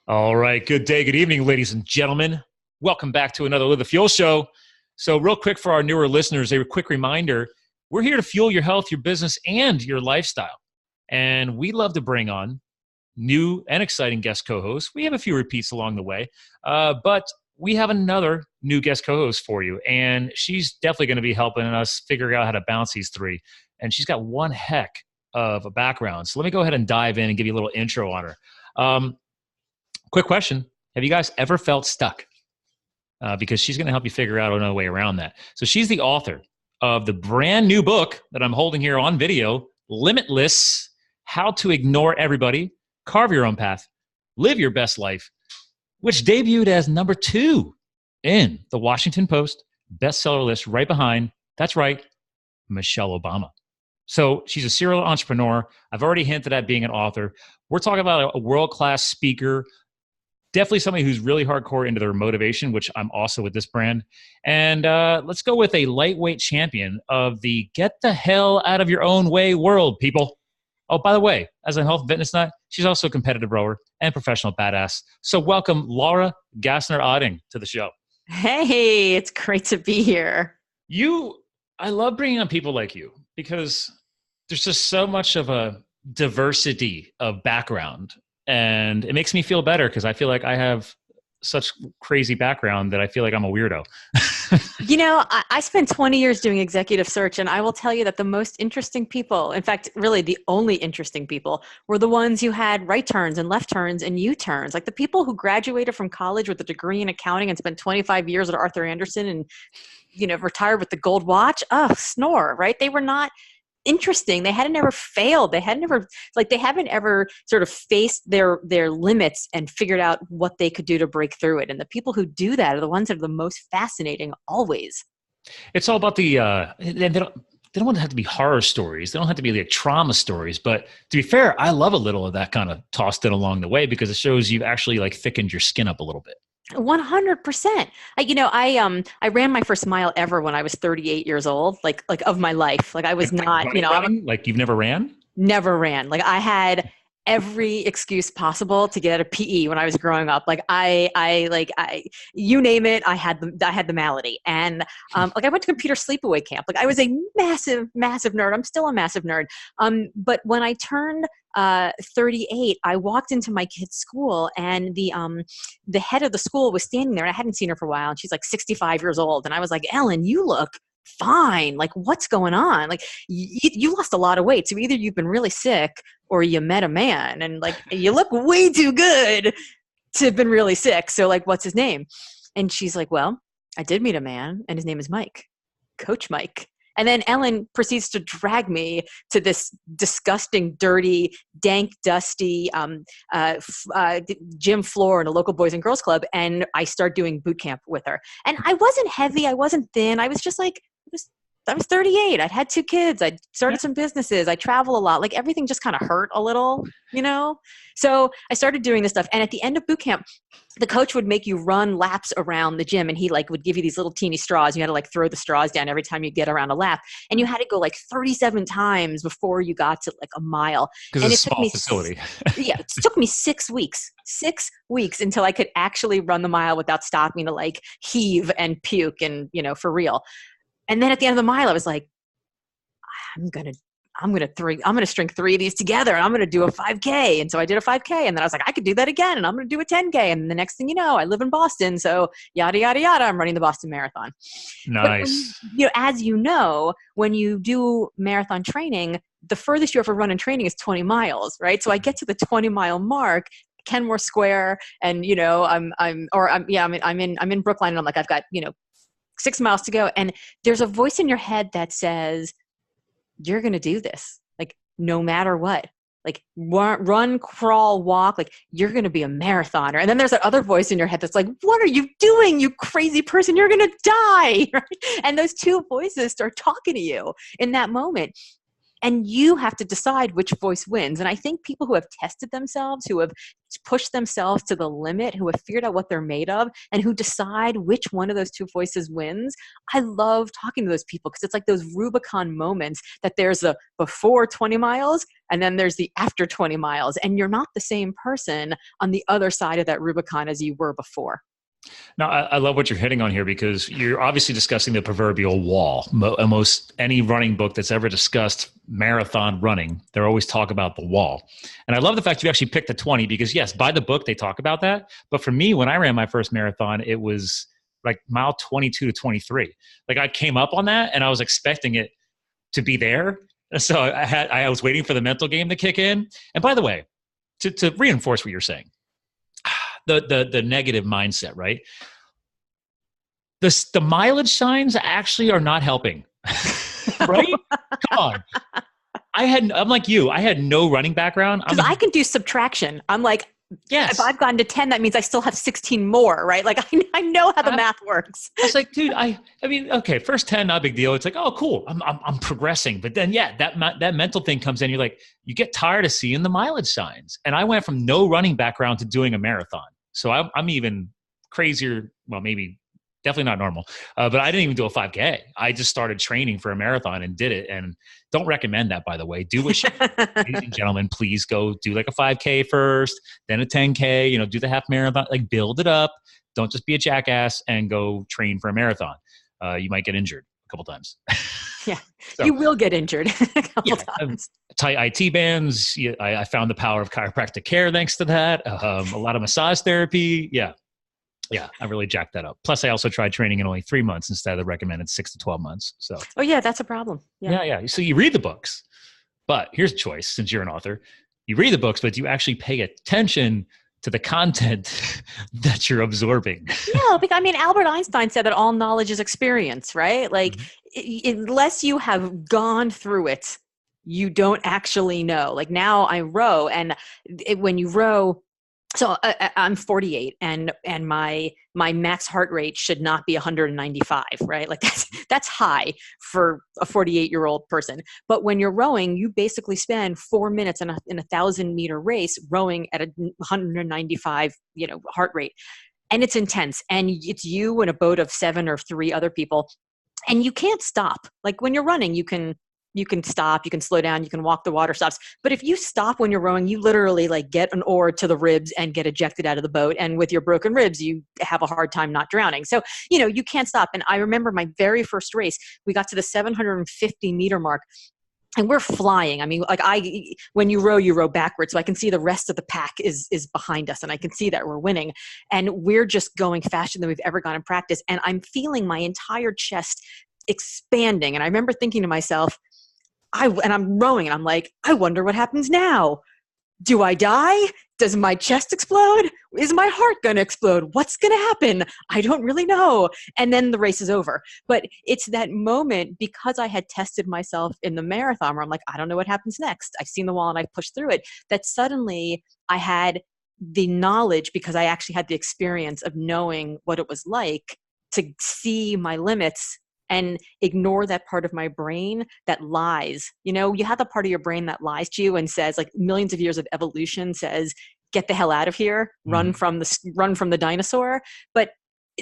All right. Good day. Good evening, ladies and gentlemen. Welcome back to another Live the Fuel show. So real quick for our newer listeners, a quick reminder, we're here to fuel your health, your business, and your lifestyle. And we love to bring on new and exciting guest co-hosts. We have a few repeats along the way, but we have another new guest co-host for you. And she's definitely going to be helping us figure out how to balance these three. And she's got one heck of a background. So let me go ahead and dive in and give you a little intro on her. Quick question. Have you guys ever felt stuck? Because she's going to help you figure out another way around that. So she's the author of the brand new book that I'm holding here on video, Limitless, How to Ignore Everybody, Carve Your Own Path, Live Your Best Life, which debuted as number 2 in the Washington Post bestseller list right behind, that's right, Michele Obama. So she's a serial entrepreneur. I've already hinted at being an author. We're talking about a world-class speaker, definitely somebody who's really hardcore into their motivation, which I'm also with this brand. And let's go with a lightweight champion of the get the hell out of your own way world, people. Oh, by the way, as a health and fitness nut, she's also a competitive rower and professional badass. So welcome, Laura Gassner Otting, to the show. Hey, it's great to be here. I love bringing on people like you because there's just so much of a diversity of background. And it makes me feel better because I feel like I have such crazy background that I feel like I'm a weirdo. I spent 20 years doing executive search, and I will tell you that the most interesting people, in fact, really the only interesting people, were the ones who had right turns and left turns and U-turns. Like the people who graduated from college with a degree in accounting and spent 25 years at Arthur Andersen and, retired with the gold watch. Snore, right? They were not interesting. They hadn't ever failed. They haven't ever sort of faced their limits and figured out what they could do to break through it. And the people who do that are the ones that are the most fascinating always. It's all about they don't want to have to be horror stories. They don't have to be like trauma stories. But to be fair, I love a little of that kind of tossed in along the way because it shows you've actually like thickened your skin up a little bit. 100%. I ran my first mile ever when I was 38 years old, like of my life. Like I was not, running? Like you've never ran? Never ran. Like I had every excuse possible to get out of PE when I was growing up. Like you name it, I had the malady. And I went to computer sleepaway camp. Like I was a massive, massive nerd. I'm still a massive nerd. But when I turned 38, I walked into my kid's school and the head of the school was standing there and I hadn't seen her for a while. And she's like 65 years old. And I was like, Ellen, you look fine. Like what's going on? Like you lost a lot of weight. So either you've been really sick or you met a man and like you look way too good to have been really sick. So like, what's his name? And she's like, well, I did meet a man and his name is Mike, Coach Mike. And then Ellen proceeds to drag me to this disgusting, dirty, dank, dusty gym floor in a local Boys and Girls Club. And I start doing boot camp with her. And I wasn't heavy. I wasn't thin. I was just like, I was 38. I'd had 2 kids. I'd started some businesses. I travel a lot. Like everything just kind of hurt a little, So I started doing this stuff. And at the end of boot camp, the coach would make you run laps around the gym and he like would give you these little teeny straws. You had to like throw the straws down every time you get around a lap. And you had to go like 37 times before you got to like a mile. Because it's a small facility. Yeah. It took me 6 weeks. 6 weeks until I could actually run the mile without stopping to like heave and puke and, for real. And then at the end of the mile, I was like, I'm going to string 3 of these together and I'm going to do a 5K. And so I did a 5K and then I was like, I could do that again. And I'm going to do a 10K. And the next thing you know, I live in Boston. So yada, yada, yada, I'm running the Boston Marathon. Nice. But, as you know, when you do marathon training, the furthest you ever run in training is 20 miles, right? So I get to the 20-mile mark, Kenmore Square. And, I'm in Brookline and I'm like, I've got, 6 miles to go. And there's a voice in your head that says, you're going to do this. Like, no matter what, like run, crawl, walk, like you're going to be a marathoner. And then there's that other voice in your head that's like, what are you doing? You crazy person, you're going to die. Right? And those 2 voices start talking to you in that moment. And you have to decide which voice wins. And I think people who have tested themselves, who have pushed themselves to the limit, who have figured out what they're made of, and who decide which one of those two voices wins, I love talking to those people because it's like those Rubicon moments that there's a before 20 miles and then there's the after 20 miles. And you're not the same person on the other side of that Rubicon as you were before. Now, I love what you're hitting on here because you're obviously discussing the proverbial wall. Most any running book that's ever discussed marathon running, they always talk about the wall. And I love the fact you actually picked the 20 because, yes, by the book, they talk about that. But for me, when I ran my first marathon, it was like mile 22 to 23. Like I came up on that and I was expecting it to be there. So I was waiting for the mental game to kick in. And by the way, to reinforce what you're saying, the negative mindset, right? The mileage signs actually are not helping, right? Come on. I'm like you. I had no running background. Because I can do subtraction. I'm like, yes. If I've gotten to 10, that means I still have 16 more, right? Like I know how the math works. I was like, dude, I mean, okay, first 10, not a big deal. It's like, oh, cool. I'm progressing. But then, yeah, that mental thing comes in. You're like, you get tired of seeing the mileage signs. And I went from no running background to doing a marathon. So I'm even crazier. Well, maybe definitely not normal, but I didn't even do a 5K. I just started training for a marathon and did it. And don't recommend that, by the way. Do what ladies and gentlemen, please go do like a 5K first, then a 10K, do the half marathon, like build it up. Don't just be a jackass and go train for a marathon. You might get injured a couple times. Yeah, so, you will get injured a couple times. Tight IT bands. I found the power of chiropractic care thanks to that. A lot of massage therapy. Yeah, I really jacked that up. Plus, I also tried training in only 3 months instead of the recommended 6 to 12 months. So. Oh yeah, that's a problem. Yeah. So you read the books, but here's a choice since you're an author. You read the books, but you actually pay attention to the content that you're absorbing. Yeah, because Albert Einstein said that all knowledge is experience, right? Like, unless you have gone through it, you don't actually know. Like now I row, and when you row, so I'm 48, and my max heart rate should not be 195, right? Like that's high for a 48-year-old person. But when you're rowing, you basically spend 4 minutes in a 1,000-meter race rowing at a 195, heart rate, and it's intense. And it's you and a boat of 7 or 3 other people, and you can't stop. Like when you're running, you can stop, you can slow down, you can walk, the water stops. But if you stop when you're rowing, you literally like get an oar to the ribs and get ejected out of the boat. And with your broken ribs, you have a hard time not drowning. So, you can't stop. And I remember my very first race, we got to the 750-meter mark. And we're flying. When you row backwards. So I can see the rest of the pack is behind us, and I can see that we're winning. And we're just going faster than we've ever gone in practice. And I'm feeling my entire chest expanding. And I remember thinking to myself, I'm rowing, and I'm like, I wonder what happens now. Do I die? Does my chest explode? Is my heart going to explode? What's going to happen? I don't really know. And then the race is over. But it's that moment, because I had tested myself in the marathon, where I'm like, I don't know what happens next. I've seen the wall and I pushed through it, that suddenly I had the knowledge, because I actually had the experience of knowing what it was like to see my limits and ignore that part of my brain that lies. You have the part of your brain that lies to you and says, like, millions of years of evolution says, get the hell out of here, run from the dinosaur. But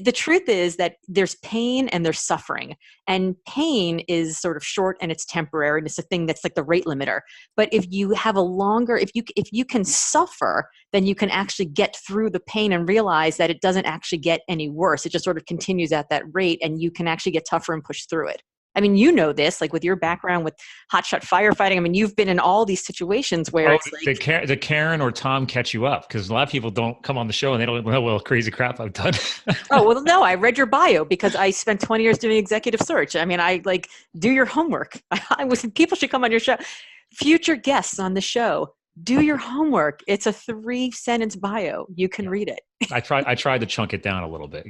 the truth is that there's pain and there's suffering, and pain is sort of short and it's temporary, and it's a thing that's like the rate limiter. But if you have if you can suffer, then you can actually get through the pain and realize that it doesn't actually get any worse. It just sort of continues at that rate, and you can actually get tougher and push through it. This, like with your background with hotshot firefighting. You've been in all these situations where it's like the Karen or Tom catch you up, because a lot of people don't come on the show and they don't know what crazy crap I've done. Oh, well, no, I read your bio because I spent 20 years doing executive search. I like do your homework. People should come on your show. Future guests on the show, do your homework. It's a 3-sentence bio. You can read it. I tried to chunk it down a little bit,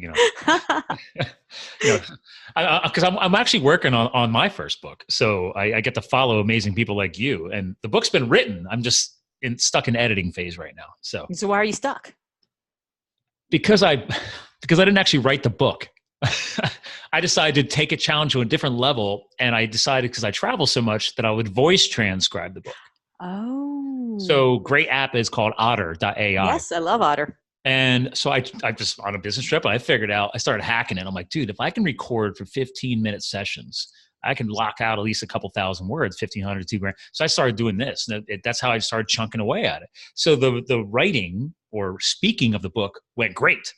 because I'm actually working on my first book. So I get to follow amazing people like you, and the book's been written. I'm just stuck in editing phase right now. So why are you stuck? Because I didn't actually write the book. I decided to take a challenge to a different level. And I decided, because I travel so much, that I would voice transcribe the book. Oh. So great app is called Otter.ai. Yes, I love Otter. And so I just on a business trip, I figured out, I started hacking it. I'm like, dude, if I can record for 15-minute sessions, I can lock out at least a couple thousand words, 1,500, 2,000. So I started doing this. And that's how I started chunking away at it. So the writing or speaking of the book went great.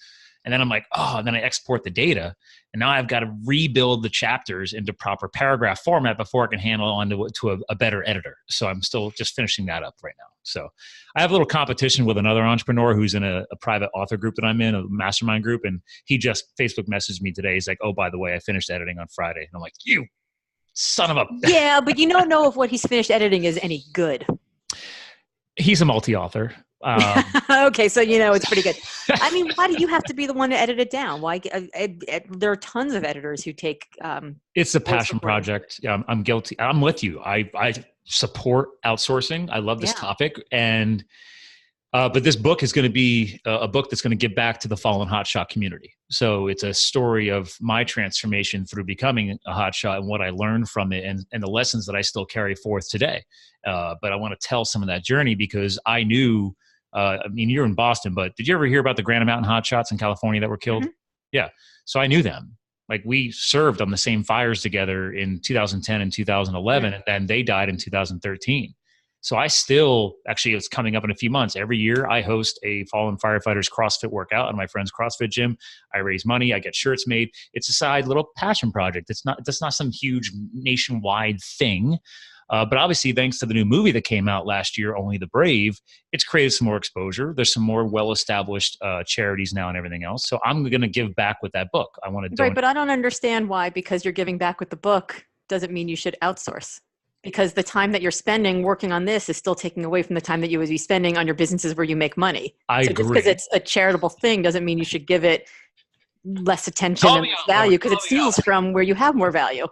And then I'm like, oh, and then I export the data. And now I've got to rebuild the chapters into proper paragraph format before I can handle on to a better editor. So I'm still just finishing that up right now. So I have a little competition with another entrepreneur who's in a private author group that I'm in, a mastermind group. And he just Facebook messaged me today. He's like, oh, by the way, I finished editing on Friday. And I'm like, you son of a... Yeah, but you don't know if what he's finished editing is any good. He's a multi-author. Okay, so it's pretty good. I mean, why do you have to be the one to edit it down? Why? There are tons of editors who take. It's a passion project. Yeah, I'm guilty. I'm with you. I support outsourcing. I love this topic, and but this book is going to be a book that's going to give back to the fallen hotshot community. So it's a story of my transformation through becoming a hotshot and what I learned from it, and the lessons that I still carry forth today. But I want to tell some of that journey because I knew. I mean, you're in Boston, but did you ever hear about the Granite Mountain hotshots in California that were killed? Mm-hmm. Yeah. So I knew them. Like we served on the same fires together in 2010 and 2011, and then they died in 2013. So I still, actually it's coming up in a few months. Every year I host a fallen firefighters CrossFit workout at my friend's CrossFit gym. I raise money. I get shirts made. It's a side little passion project. That's not some huge nationwide thing. But obviously, thanks to the new movie that came out last year, Only the Brave, it's created some more exposure. There's some more well-established charities now and everything else. So I'm going to give back with that book. I want to donate. Right, but I don't understand why, because you're giving back with the book, doesn't mean you should outsource. Because the time that you're spending working on this is still taking away from the time that you would be spending on your businesses where you make money. I agree. Just because it's a charitable thing doesn't mean you should give it less attention and less value, because it steals from where you have more value.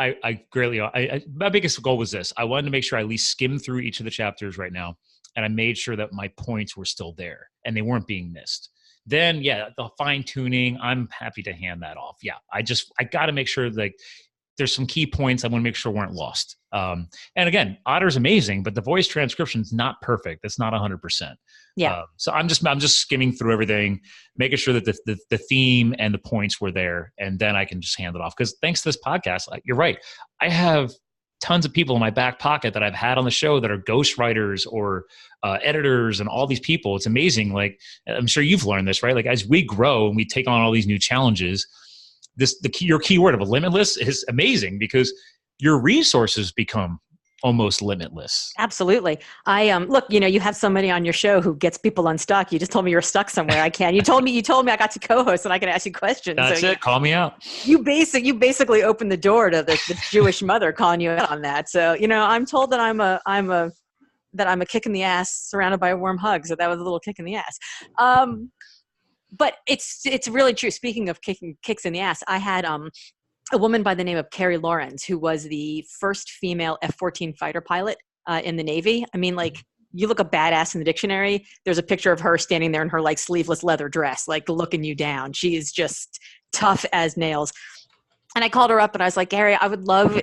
I greatly, my biggest goal was this. I wanted to make sure I at least skimmed through each of the chapters right now. And I made sure that my points were still there and they weren't being missed. Then, the fine tuning, I'm happy to hand that off. Yeah. I got to make sure like there's some key points I want to make sure weren't lost. And again, Otter's amazing, but the voice transcription is not perfect. It's not 100%. Yeah. So I'm just skimming through everything, making sure that the theme and the points were there, and then I can just hand it off. Because thanks to this podcast, you're right. I have tons of people in my back pocket that I've had on the show that are ghostwriters or editors and all these people. It's amazing. Like I'm sure you've learned this, right? Like as we grow and we take on all these new challenges, your keyword of a limitless is amazing because your resources become almost limitless. Absolutely. I look, you have somebody on your show who gets people unstuck. You just told me you're stuck somewhere. I can. You told me I got to co-host and I can ask you questions. That's it. Call me out. You basically opened the door to this Jewish mother calling you out on that. So, I'm told that I'm a kick in the ass surrounded by a warm hug. So that was a little kick in the ass. But it's really true. Speaking of kicks in the ass, I had a woman by the name of Carrie Lawrence, who was the first female F-14 fighter pilot in the Navy. I mean, like, you look a badass in the dictionary, there's a picture of her standing there in her, like, sleeveless leather dress, like, looking you down. She is just tough as nails. And I called her up and I was like, Gary, I would love,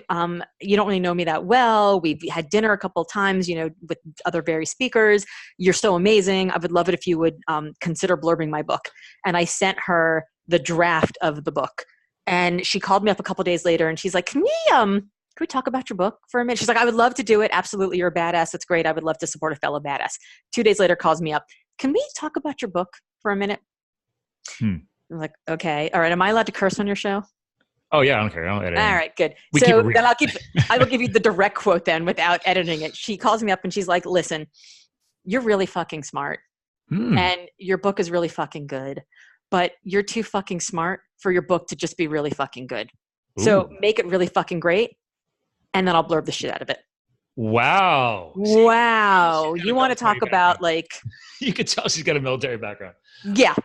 you don't really know me that well. We've had dinner a couple of times, with other various speakers. You're so amazing. I would love it if you would consider blurbing my book. And I sent her the draft of the book. And she called me up a couple of days later and she's like, can we talk about your book for a minute? She's like, I would love to do it. Absolutely. You're a badass. That's great. I would love to support a fellow badass. 2 days later, calls me up. Can we talk about your book for a minute? I'm like, okay. All right. Am I allowed to curse on your show? Oh yeah. I don't care. I don't edit. All right, good. So then I will give you the direct quote then without editing it. She calls me up and she's like, listen, you're really fucking smart and your book is really fucking good, but you're too fucking smart for your book to just be really fucking good. Ooh. So make it really fucking great. And then I'll blurb the shit out of it. Wow. Wow. You want to talk about like... You could tell she's got a military background. Yeah.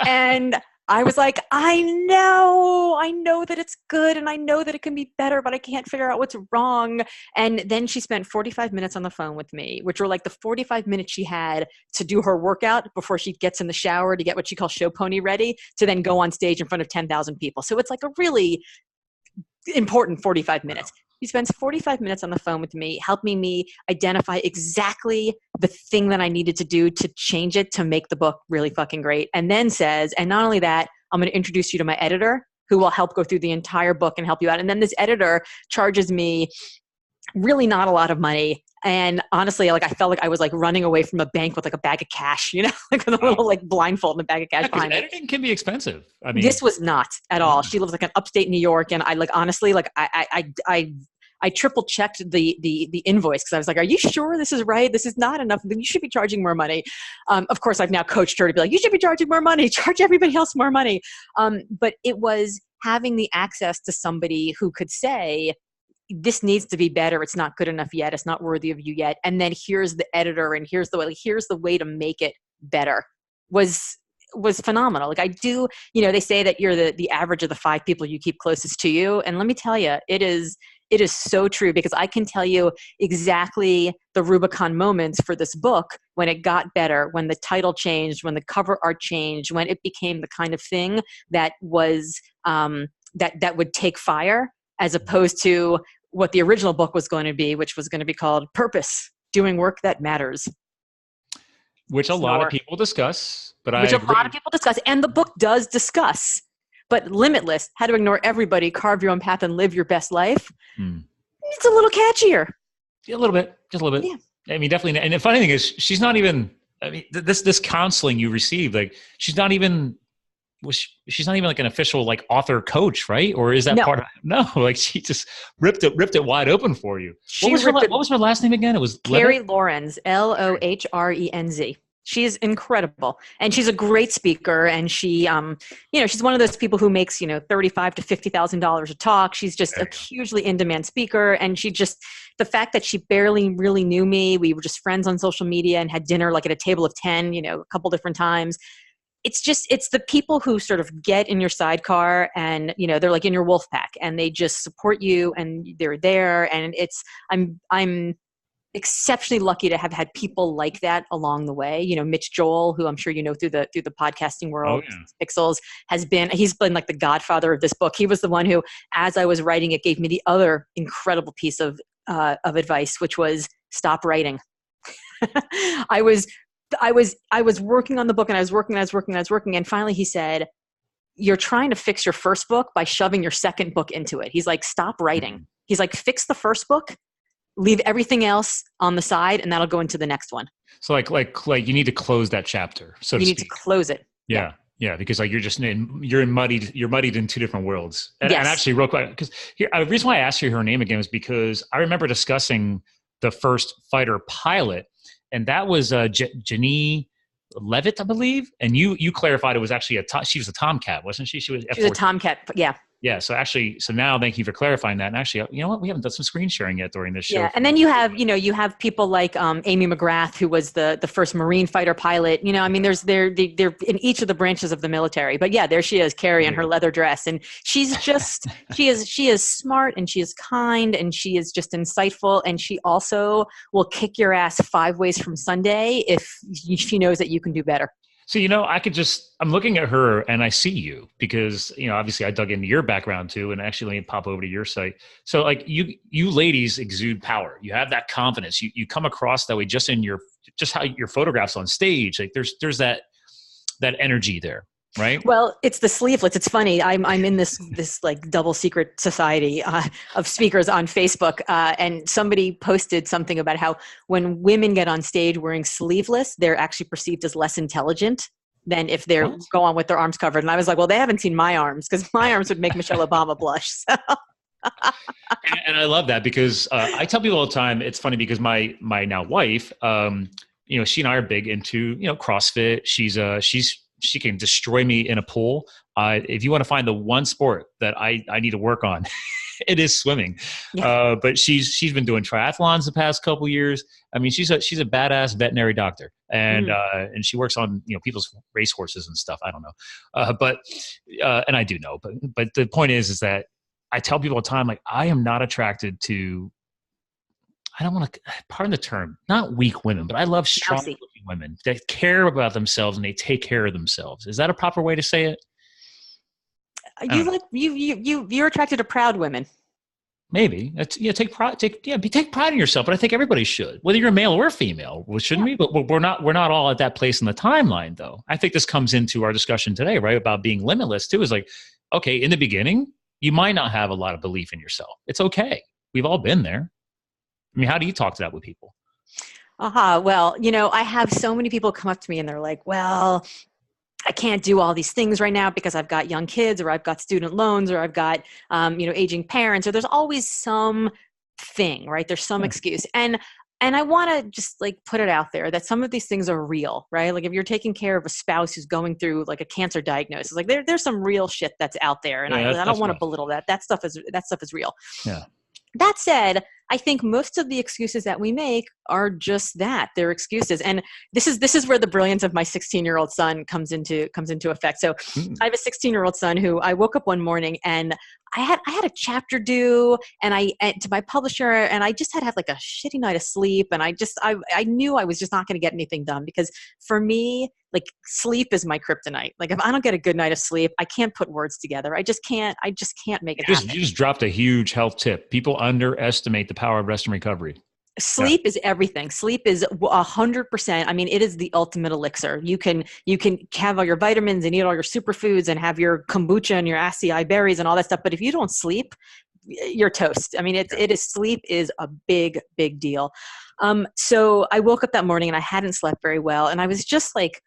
And I was like, I know that it's good and I know that it can be better, but I can't figure out what's wrong. And then she spent 45 minutes on the phone with me, which were like the 45 minutes she had to do her workout before she gets in the shower to get what she calls show pony ready to then go on stage in front of 10,000 people. So it's like a really important 45 minutes. He spends 45 minutes on the phone with me, helping me identify exactly the thing that I needed to do to change it, to make the book really fucking great. And then says, and not only that, I'm going to introduce you to my editor who will help go through the entire book and help you out. And then this editor charges me really not a lot of money. And honestly, like I felt like I was like running away from a bank with like a bag of cash, like with a little like blindfold and a bag of cash behind me. Editing can be expensive. I mean, this was not at all. She lives like in upstate New York, and I like honestly like I triple checked the invoice because I was like, are you sure this is right? This is not enough. You should be charging more money. Of course, I've now coached her to be like, you should be charging more money. Charge everybody else more money. But it was having the access to somebody who could say, this needs to be better. It's not good enough yet. It's not worthy of you yet. And then here's the editor, and here's the way to make it better. Was phenomenal. Like I do, they say that you're the average of the 5 people you keep closest to you. And let me tell you, it is so true, because I can tell you exactly the Rubicon moments for this book when it got better, when the title changed, when the cover art changed, when it became the kind of thing that was that would take fire, as opposed to what the original book was going to be, which was going to be called Purpose, Doing Work That Matters. Which a lot of people discuss, but a lot of people discuss, and the book does discuss. But Limitless, How to Ignore Everybody, Carve Your Own Path, and Live Your Best Life, it's a little catchier. Yeah, a little bit, just a little bit. Yeah. I mean, definitely. And the funny thing is, she's not even, I mean, this counseling you received, like, she's not even like an official like author coach, right? Or is that part of it? No, like she just ripped it wide open for you. What was her last name again? It was Carrie Lorenz, Lohrenz. She's incredible. And she's a great speaker. And she, she's one of those people who makes, $35,000 to $50,000 a talk. She's just a hugely in-demand speaker. And the fact that she barely really knew me, we were just friends on social media and had dinner like at a table of 10, a couple different times. It's the people who sort of get in your sidecar and, they're like in your wolf pack and they just support you and they're there. And I'm exceptionally lucky to have had people like that along the way. Mitch Joel, who I'm sure through the podcasting world, Pixels, he's been like the godfather of this book. He was the one who, as I was writing it, gave me the other incredible piece of advice, which was stop writing. I was working on the book and I was working. And finally he said, you're trying to fix your first book by shoving your second book into it. He's like, stop writing. He's like, fix the first book, leave everything else on the side, and that'll go into the next one. So like you need to close that chapter. So you need to close it. Yeah. Yeah. Because like you're muddied in 2 different worlds. And actually real quick, because the reason why I asked you her name again was because I remember discussing the first fighter pilot, and that was Ginny Leavitt, I believe. And you clarified it was actually she was a Tomcat, wasn't she? She was a Tomcat. Yeah. Yeah. So now thank you for clarifying that. And actually, you know what? We haven't done some screen sharing yet during this show. Yeah. And then you have people like Amy McGrath, who was the first Marine fighter pilot. I mean, they're in each of the branches of the military. But yeah, there she is, Carrie, in her leather dress. And she's just, she is smart and she is kind and she is just insightful. And she also will kick your ass 5 ways from Sunday if she knows that you can do better. So, I'm looking at her and I see you because, obviously I dug into your background too, and actually let me pop over to your site. So like you ladies exude power. You have that confidence. You come across that way just in how your photographs on stage. Like there's that energy there. Right. Well, it's the sleevelets. It's funny. I'm in this like double secret society of speakers on Facebook, and somebody posted something about how when women get on stage wearing sleeveless, they're actually perceived as less intelligent than if they go on with their arms covered. And I was like, well, they haven't seen my arms because my arms would make Michele Obama blush. So. And I love that because I tell people all the time. It's funny because my now wife, she and I are big into CrossFit. she can destroy me in a pool. If you want to find the one sport that I need to work on, it is swimming. Yeah. But she's been doing triathlons the past couple years. I mean, she's a badass veterinary doctor, and she works on people's racehorses and stuff. I don't know, and I do know, but the point is that I tell people all the time, like, I am not attracted to. I don't want to, pardon the term, not weak women, but I love strong women that care about themselves and they take care of themselves. Is that a proper way to say it? You're attracted to proud women. Maybe. Take pride in yourself. But I think everybody should, whether you're male or female, shouldn't we? But we're not all at that place in the timeline, though. I think this comes into our discussion today, right? About being limitless too. Is like, okay, in the beginning, you might not have a lot of belief in yourself. It's okay. We've all been there. I mean, how do you talk to that with people? Well, I have so many people come up to me and they're like, well, I can't do all these things right now because I've got young kids, or I've got student loans, or I've got, aging parents, or there's always some thing, right? There's some excuse. And I want to just like put it out there that some of these things are real, right? Like if you're taking care of a spouse who's going through like a cancer diagnosis, like there's some real shit that's out there. And I don't want to belittle that. That stuff is real. Yeah. That said, I think most of the excuses that we make are just that. They're excuses. And this is where the brilliance of my 16-year-old son comes into effect. So I have a 16-year-old son who I woke up one morning and I had a chapter due and to my publisher, and I just had to have like a shitty night of sleep. And I knew I was just not going to get anything done, because for me, like, sleep is my kryptonite. Like if I don't get a good night of sleep, I can't put words together. I just can't make it happen. You just dropped a huge health tip. People underestimate the power of rest and recovery. Sleep is everything. Sleep is 100%. I mean, it is the ultimate elixir. You can have all your vitamins and eat all your superfoods and have your kombucha and your acai berries and all that stuff. But if you don't sleep, you're toast. I mean, sleep is a big, big deal. So I woke up that morning and I hadn't slept very well. And I was just like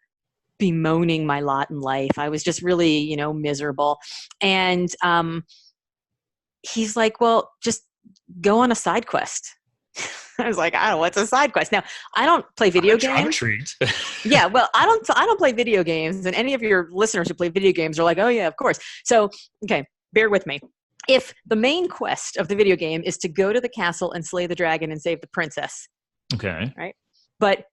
bemoaning my lot in life. I was just really, miserable. And he's like, well, just go on a side quest. I was like, I don't know, what's a side quest? Now, I don't play video games. I'm intrigued. Yeah, well, I don't play video games, and any of your listeners who play video games are like, oh yeah, of course. So, okay, bear with me. If the main quest of the video game is to go to the castle and slay the dragon and save the princess, okay, right? But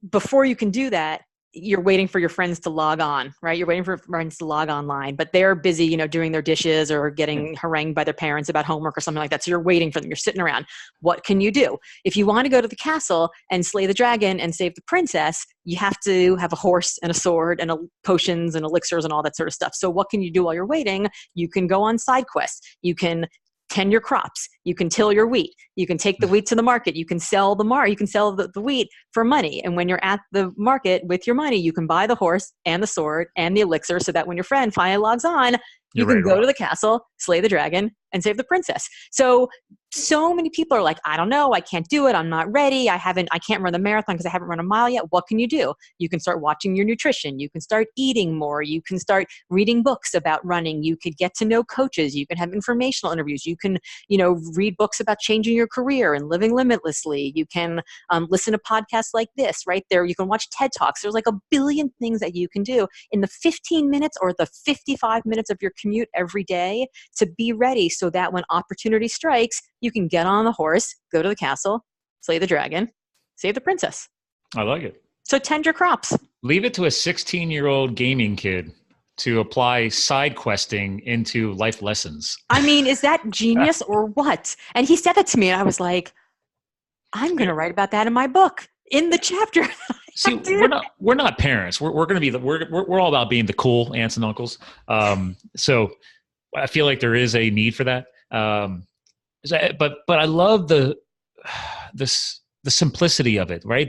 before you can do that, you're waiting for your friends to log on, right? You're waiting for friends to log online, but they're busy, doing their dishes or getting harangued by their parents about homework or something like that. So you're waiting for them. You're sitting around. What can you do? If you want to go to the castle and slay the dragon and save the princess, you have to have a horse and a sword and potions and elixirs and all that sort of stuff. So what can you do while you're waiting? You can go on side quests. You can tend your crops. You can till your wheat. You can take the wheat to the market. You can sell the wheat for money. And when you're at the market with your money, you can buy the horse and the sword and the elixir, so that when your friend finally logs on, you can go to the castle, slay the dragon, and save the princess. So many people are like, I don't know, I can't do it, I'm not ready, I can't run the marathon because I haven't run a mile yet. What can you do? You can start watching your nutrition. You can start eating more. You can start reading books about running. You could get to know coaches. You can have informational interviews. You can, read books about changing your career and living limitlessly. You can listen to podcasts like this right there. You can watch TED Talks. There's like a billion things that you can do in the 15 minutes or the 55 minutes of your commute every day to be ready, so that when opportunity strikes, you can get on the horse, go to the castle, slay the dragon, save the princess. I like it. So tend your crops. Leave it to a 16-year-old gaming kid to apply side questing into life lessons. I mean, is that genius or what? And he said that to me, and I was like, I'm going to write about that in my book, in the chapter. See, we're not parents. We're going to be we're all about being the cool aunts and uncles. So I feel like there is a need for that. But I love the simplicity of it, right?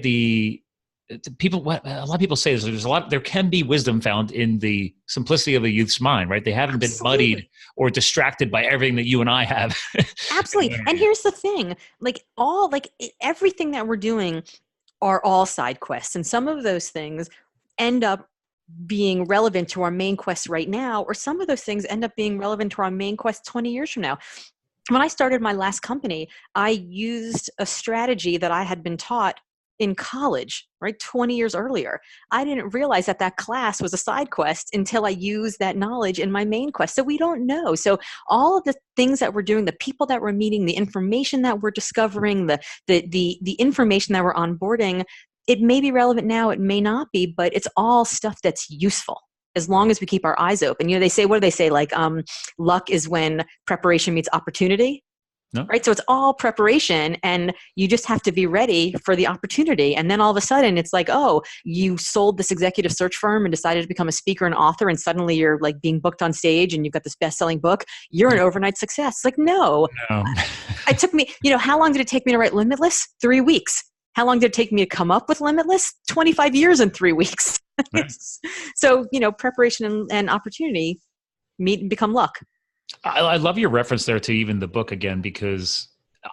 What a lot of people say is there can be wisdom found in the simplicity of a youth's mind, right? They haven't been muddied or distracted by everything that you and I have. Absolutely. And here's the thing, everything that we're doing are all side quests. And some of those things end up being relevant to our main quest right now, or some of those things end up being relevant to our main quest 20 years from now. When I started my last company, I used a strategy that I had been taught in college, right? 20 years earlier. I didn't realize that that class was a side quest until I used that knowledge in my main quest. So we don't know. So all of the things that we're doing, the people that we're meeting, the information that we're discovering, the information that we're onboarding, it may be relevant now, it may not be, but it's all stuff that's useful as long as we keep our eyes open. You know, they say, what do they say? Like, luck is when preparation meets opportunity. No. Right. So it's all preparation, and you just have to be ready for the opportunity. And then all of a sudden it's like, oh, you sold this executive search firm and decided to become a speaker and author. And suddenly you're like being booked on stage and you've got this best-selling book. You're an overnight success. It's like, no. It took me, you know, how long did it take me to write Limitless? 3 weeks. How long did it take me to come up with Limitless? 25 years and 3 weeks. Right. So, you know, preparation and opportunity meet and become luck. I love your reference there to even the book again, because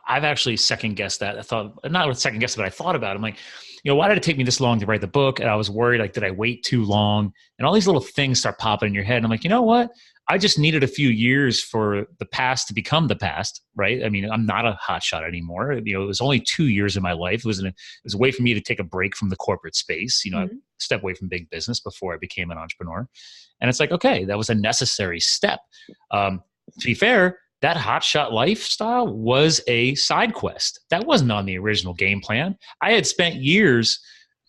I've actually second guessed that. I thought, not second guessed, but I thought about it. I'm like, you know, why did it take me this long to write the book? And I was worried, like, did I wait too long? And all these little things start popping in your head. And I'm like, you know what? I just needed a few years for the past to become the past, right? I mean, I'm not a hotshot anymore. You know, it was only 2 years in my life. It was a way for me to take a break from the corporate space. You know, I stepped away from big business before I became an entrepreneur. And it's like, okay, that was a necessary step. To be fair, that hotshot lifestyle was a side quest. That wasn't on the original game plan. I had spent years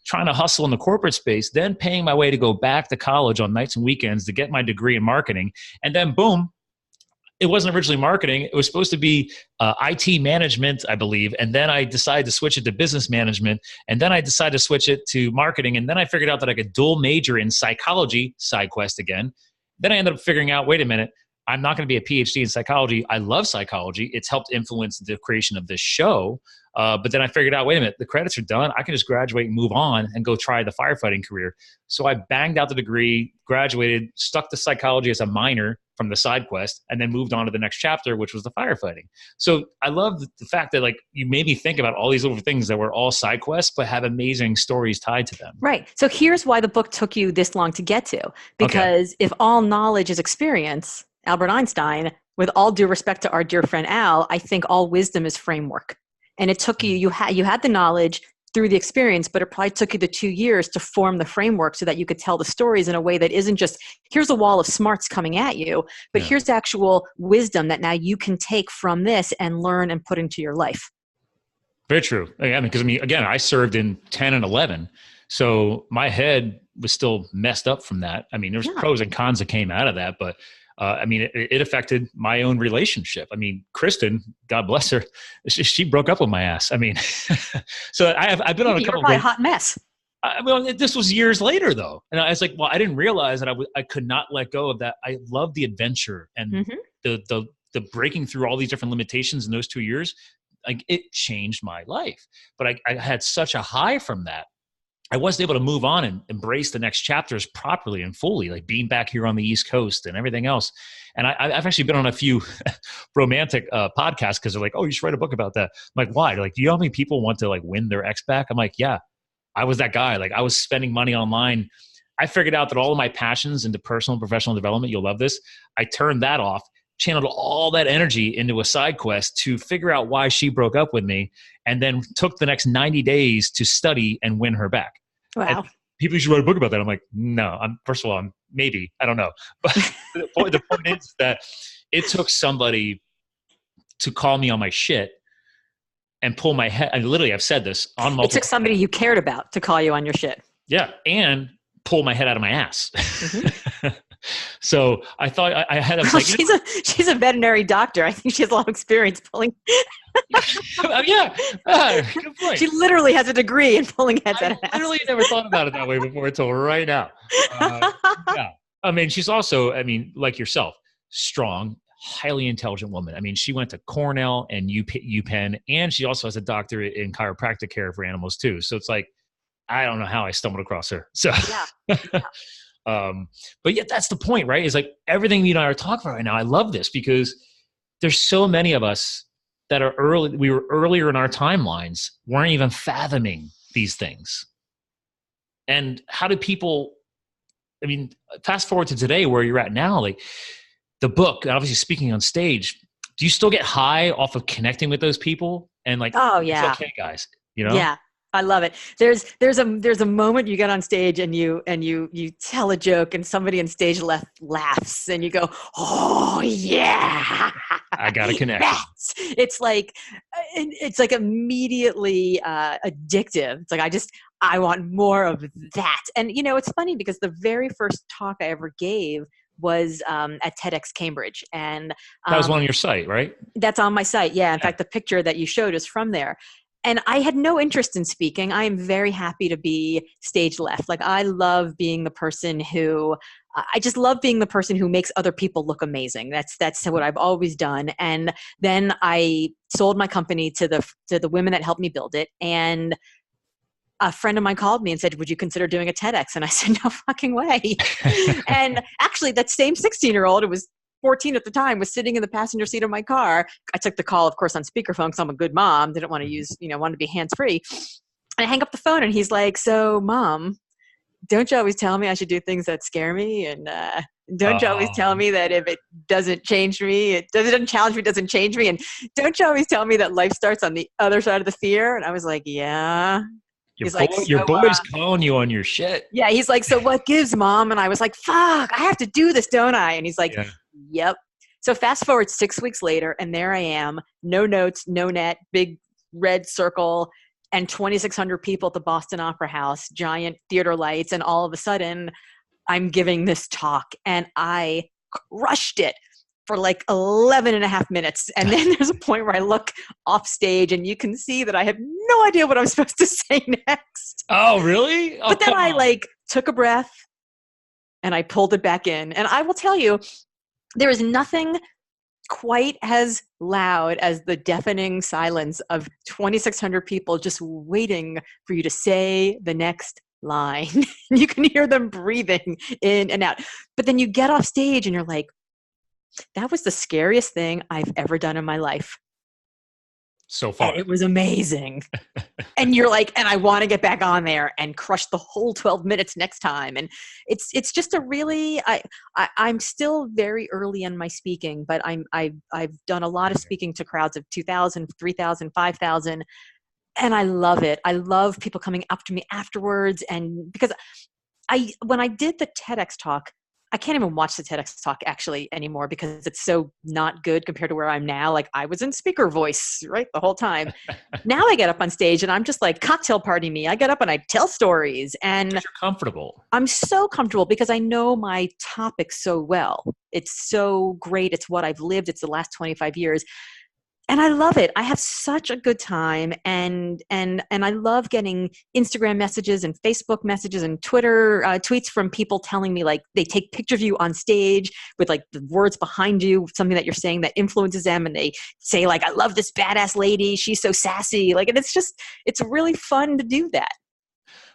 trying to hustle in the corporate space, then paying my way to go back to college on nights and weekends to get my degree in marketing. And then boom, it wasn't originally marketing. It was supposed to be IT management, I believe. And then I decided to switch it to business management. And then I decided to switch it to marketing. And then I figured out that I could dual major in psychology, side quest again. Then I ended up figuring out, wait a minute, I'm not going to be a PhD in psychology. I love psychology. It's helped influence the creation of this show. But then I figured out, wait a minute, the credits are done. I can just graduate and move on and go try the firefighting career. So I banged out the degree, graduated, stuck to psychology as a minor from the side quest, and then moved on to the next chapter, which was the firefighting. So I love the fact that, like, you made me think about all these little things that were all side quests, but have amazing stories tied to them. Right. So here's why the book took you this long to get to. Because if all knowledge is experience, Albert Einstein, with all due respect to our dear friend Al, I think all wisdom is framework. And it took you had the knowledge through the experience, but it probably took you the 2 years to form the framework so that you could tell the stories in a way that isn't just, here's a wall of smarts coming at you, but here's actual wisdom that now you can take from this and learn and put into your life. Very true. I mean, because again, I served in 10 and 11. So my head was still messed up from that. I mean, there's pros and cons that came out of that, but I mean, it affected my own relationship. I mean, Kristen, God bless her, she broke up with my ass. I mean, so I've been on a couple. You're probably a hot mess. Well, this was years later though. And I was like, well, I didn't realize that I could not let go of that. I love the adventure and the breaking through all these different limitations in those 2 years. Like, it changed my life, but I had such a high from that. I wasn't able to move on and embrace the next chapters properly and fully, like being back here on the East Coast and everything else. And I've actually been on a few romantic podcasts because they're like, oh, you should write a book about that. I'm like, why? They're like, do you know how many people want to, like, win their ex back? I'm like, yeah, I was that guy. Like, I was spending money online. I figured out that all of my passions into personal and professional development, you'll love this. I turned that off, channeled all that energy into a side quest to figure out why she broke up with me, and then took the next 90 days to study and win her back. Wow. And people should write a book about that. I'm like, no, first of all, maybe, I don't know. But the point is that it took somebody to call me on my shit and pull my head. I literally, I've said this on multiple. It took somebody you cared about to call you on your shit. Yeah. And pull my head out of my ass. So I thought I had, like, she's a veterinary doctor. I think she has a lot of experience pulling. Good point. She literally has a degree in pulling heads out of ass. I literally never thought about it that way before until right now. I mean, she's also, I mean, like yourself, strong, highly intelligent woman. I mean, she went to Cornell and UPenn, and she also has a doctorate in chiropractic care for animals too. So it's like, I don't know how I stumbled across her. So yeah. But yet that's the point, right? Is like everything you and I are talking about right now. I love this because there's so many of us that are we were earlier in our timelines, weren't even fathoming these things. And how do people, I mean, fast forward to today where you're at now, like the book, obviously speaking on stage, do you still get high off of connecting with those people? And like, oh yeah, it's okay, guys, you know? Yeah. I love it. There's a moment you get on stage and you tell a joke and somebody on stage left laughs and you go, oh yeah, I got a connection. yes. It's like immediately addictive. It's like I want more of that. And it's funny because the very first talk I ever gave was at TEDx Cambridge, and that was one on your site, right? That's on my site. Yeah. In fact, the picture that you showed is from there. And I had no interest in speaking. I am very happy to be stage left. Like I love being the person who, I just love being the person who makes other people look amazing. That's what I've always done. And then I sold my company to the women that helped me build it. And a friend of mine called me and said, would you consider doing a TEDx? And I said, no fucking way. And actually that same 16-year-old, it was 14 at the time, was sitting in the passenger seat of my car. I took the call, of course, on speakerphone because I'm a good mom. Didn't want to use, wanted to be hands-free. And I hang up the phone and he's like, so mom, don't you always tell me I should do things that scare me? And don't you always tell me that if it doesn't change me, it doesn't challenge me, it doesn't change me? And don't you always tell me that life starts on the other side of the fear? And I was like, yeah. Your boy's calling you on your shit. Yeah, he's like, so what gives, mom? And I was like, fuck, I have to do this, don't I? And he's like, yep. So fast forward 6 weeks later, and there I am, no notes, no net, big red circle, and 2,600 people at the Boston Opera House, giant theater lights, and all of a sudden, I'm giving this talk, and I crushed it for like 11 and a half minutes. And then there's a point where I look off stage and you can see that I have no idea what I'm supposed to say next. Oh, really? But then I took a breath and I pulled it back in. And I will tell you, there is nothing quite as loud as the deafening silence of 2,600 people just waiting for you to say the next line. You can hear them breathing in and out. But then you get off stage and you're like, that was the scariest thing I've ever done in my life. So far. And it was amazing. And you're like, and I want to get back on there and crush the whole 12 minutes next time. And it's just a really, I'm still very early in my speaking, but I've done a lot of speaking to crowds of 2,000, 3,000, 5,000. And I love it. I love people coming up to me afterwards. And because when I did the TEDx talk, I can't even watch the TEDx talk actually anymore because it's so not good compared to where I'm now. Like I was in speaker voice, right, the whole time. Now I get up on stage and I'm just like cocktail party me. I get up and I tell stories and you're comfortable. I'm so comfortable because I know my topic so well. It's so great. It's what I've lived. It's the last 25 years. And I love it. I have such a good time, and I love getting Instagram messages and Facebook messages and Twitter tweets from people telling me like they take pictures of you on stage with like the words behind you, something that you're saying that influences them, and they say like, "I love this badass lady. She's so sassy." Like, and it's really fun to do that.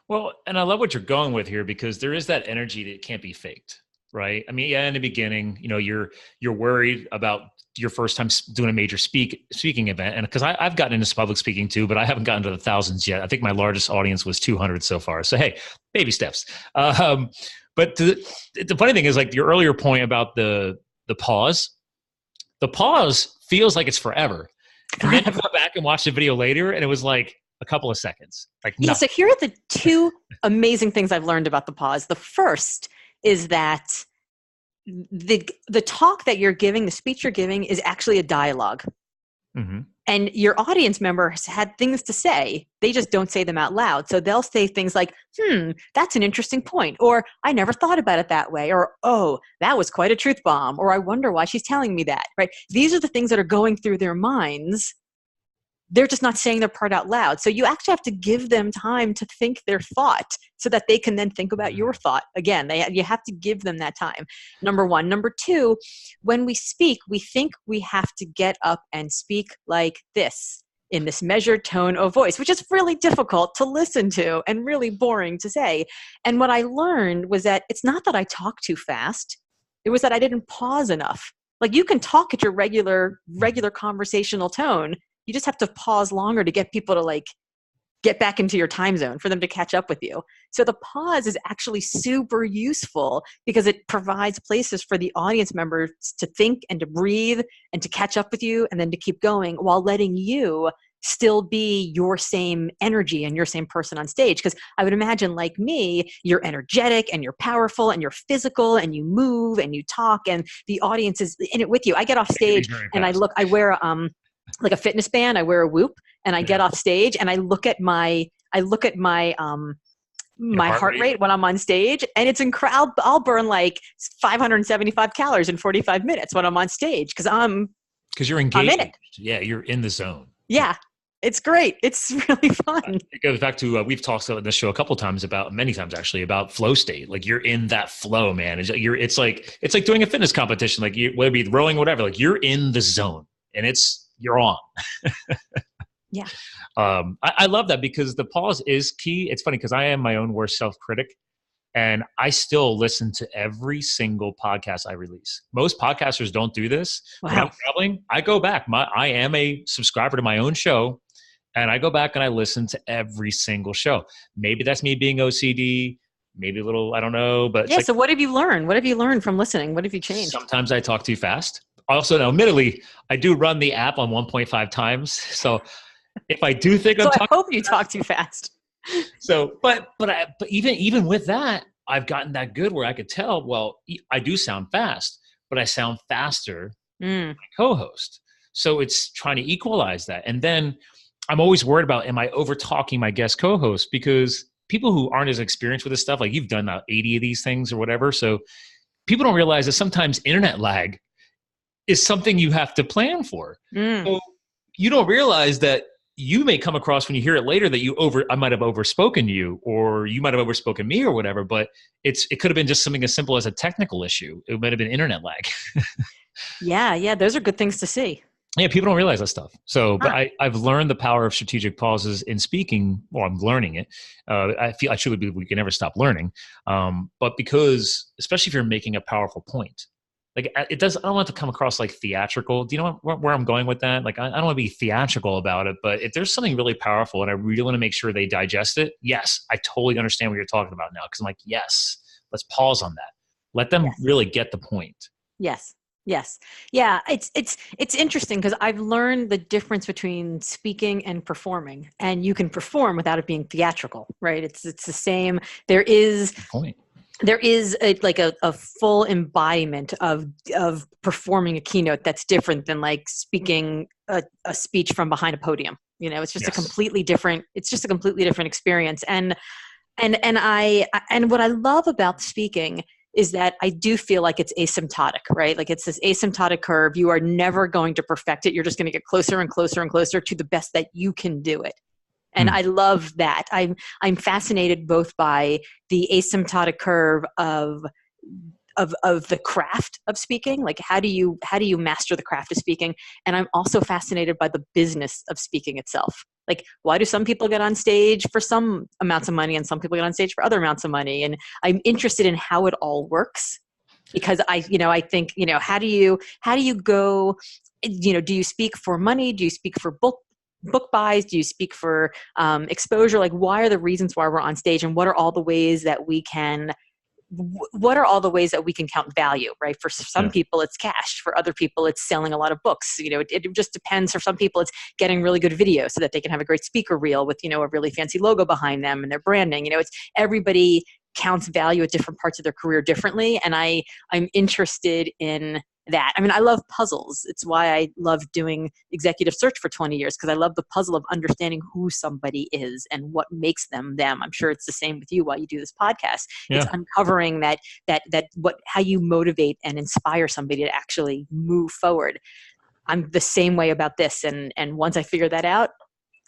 Well, and I love what you're going with here because there is that energy that can't be faked, right? I mean, yeah, in the beginning, you're worried about your first time doing a major speaking event. And because I've gotten into public speaking too, but I haven't gotten to the thousands yet. I think my largest audience was 200 so far. So, hey, baby steps. But the funny thing is like your earlier point about the pause feels like it's forever. And then you go back and watch the video later and it was like a couple of seconds. Like yeah, so here are the two amazing things I've learned about the pause. The first is that the talk that you're giving, the speech you're giving is actually a dialogue. Mm-hmm. And your audience members had things to say. They just don't say them out loud. So they'll say things like, that's an interesting point. Or I never thought about it that way. Or, oh, that was quite a truth bomb. Or I wonder why she's telling me that, right? These are the things that are going through their minds. They're just not saying their part out loud. So you actually have to give them time to think their thought so that they can then think about your thought. Again, you have to give them that time. Number one. Number two, when we speak, we think we have to get up and speak like this in this measured tone of voice, which is really difficult to listen to and really boring to say. And what I learned was that it's not that I talk too fast. It was that I didn't pause enough. Like you can talk at your regular conversational tone. You just have to pause longer to get people to like get back into your time zone for them to catch up with you. So the pause is actually super useful because it provides places for the audience members to think and to breathe and to catch up with you and then to keep going while letting you still be your same energy and your same person on stage. Because I would imagine, like me, you're energetic and you're powerful and you're physical and you move and you talk and the audience is in it with you. I get off stage and I wear like a fitness band. I wear a Whoop and I get off stage and I look at my heart rate when I'm on stage, and it's incredible. I'll burn like 575 calories in 45 minutes when I'm on stage because you're engaged. I'm in it. Yeah, you're in the zone. Yeah, it's great. It's really fun. It goes back to we've talked on this show a couple times many times actually about flow state. Like you're in that flow, man. It's like doing a fitness competition. Like whether it be rowing, whatever. Like you're in the zone, and you're on. Yeah. I love that because the pause is key. It's funny because I am my own worst self-critic, and I still listen to every single podcast I release. Most podcasters don't do this. Wow. When I'm traveling, I go back. I am a subscriber to my own show, and I go back and I listen to every single show. Maybe that's me being OCD, maybe a little, I don't know. But yeah, so what have you learned? What have you learned from listening? What have you changed? Sometimes I talk too fast. Also, now, admittedly, I do run the app on 1.5 times. So if I do think I'm talking, I hope you talk too fast. So, but even with that, I've gotten that good where I could tell, well, I do sound fast, but I sound faster than my co-host. So it's trying to equalize that. And then I'm always worried about, am I over talking my guest co-host? Because people who aren't as experienced with this stuff, like you've done 80 of these things or whatever. So people don't realize that sometimes internet lag is something you have to plan for. So you don't realize that you may come across when you hear it later that I might have overspoken you, or you might have overspoken me or whatever, but it could have been just something as simple as a technical issue. It might have been internet lag. Yeah. Those are good things to see. Yeah, people don't realize that stuff. So, but I've learned the power of strategic pauses in speaking, or I'm learning it. I truly believe we can never stop learning. But because, especially if you're making a powerful point, like I don't want it to come across like theatrical. Do you know where I'm going with that? Like, I don't want to be theatrical about it, but if there's something really powerful and I really want to make sure they digest it, yes, I totally understand what you're talking about now. Cause I'm like, yes, let's pause on that. Let them really get the point. Yes. Yeah. It's interesting because I've learned the difference between speaking and performing, and you can perform without it being theatrical, right? It's the same. There is a full embodiment of performing a keynote that's different than like speaking a speech from behind a podium. It's just a completely different experience. And what I love about speaking is that I do feel like it's asymptotic, right? Like it's this asymptotic curve. You are never going to perfect it. You're just going to get closer and closer and closer to the best that you can do it. And I love that. I'm fascinated both by the asymptotic curve of the craft of speaking. Like how do you master the craft of speaking? And I'm also fascinated by the business of speaking itself. Like, why do some people get on stage for some amounts of money and some people get on stage for other amounts of money? And I'm interested in how it all works, because I think, how do you go, do you speak for money? Do you speak for book buys? Do you speak for exposure? Like, why are the reasons why we're on stage, and what are all the ways that we can count value, right? For some people, it's cash. For other people, it's selling a lot of books. It just depends. For some people, it's getting really good video so that they can have a great speaker reel with, a really fancy logo behind them and their branding. It's everybody counts value at different parts of their career differently. And I'm interested in that. I mean, I love puzzles. It's why I love doing executive search for 20 years, because I love the puzzle of understanding who somebody is and what makes them them. I'm sure it's the same with you while you do this podcast. Yeah. It's uncovering how you motivate and inspire somebody to actually move forward. I'm the same way about this. And once I figure that out,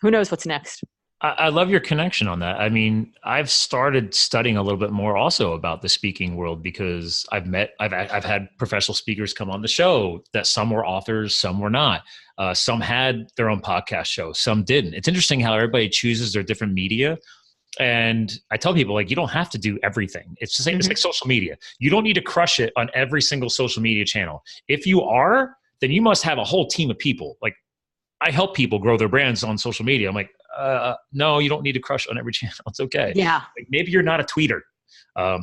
who knows what's next? I love your connection on that. I mean, I've started studying a little bit more also about the speaking world, because I've had professional speakers come on the show that some were authors, some were not. Some had their own podcast show, some didn't. It's interesting how everybody chooses their different media. And I tell people, like, you don't have to do everything. It's just it's like social media. You don't need to crush it on every single social media channel. If you are, then you must have a whole team of people. Like, I help people grow their brands on social media. I'm like, no, you don't need to crush on every channel. It's okay. Yeah. Like, maybe you're not a tweeter.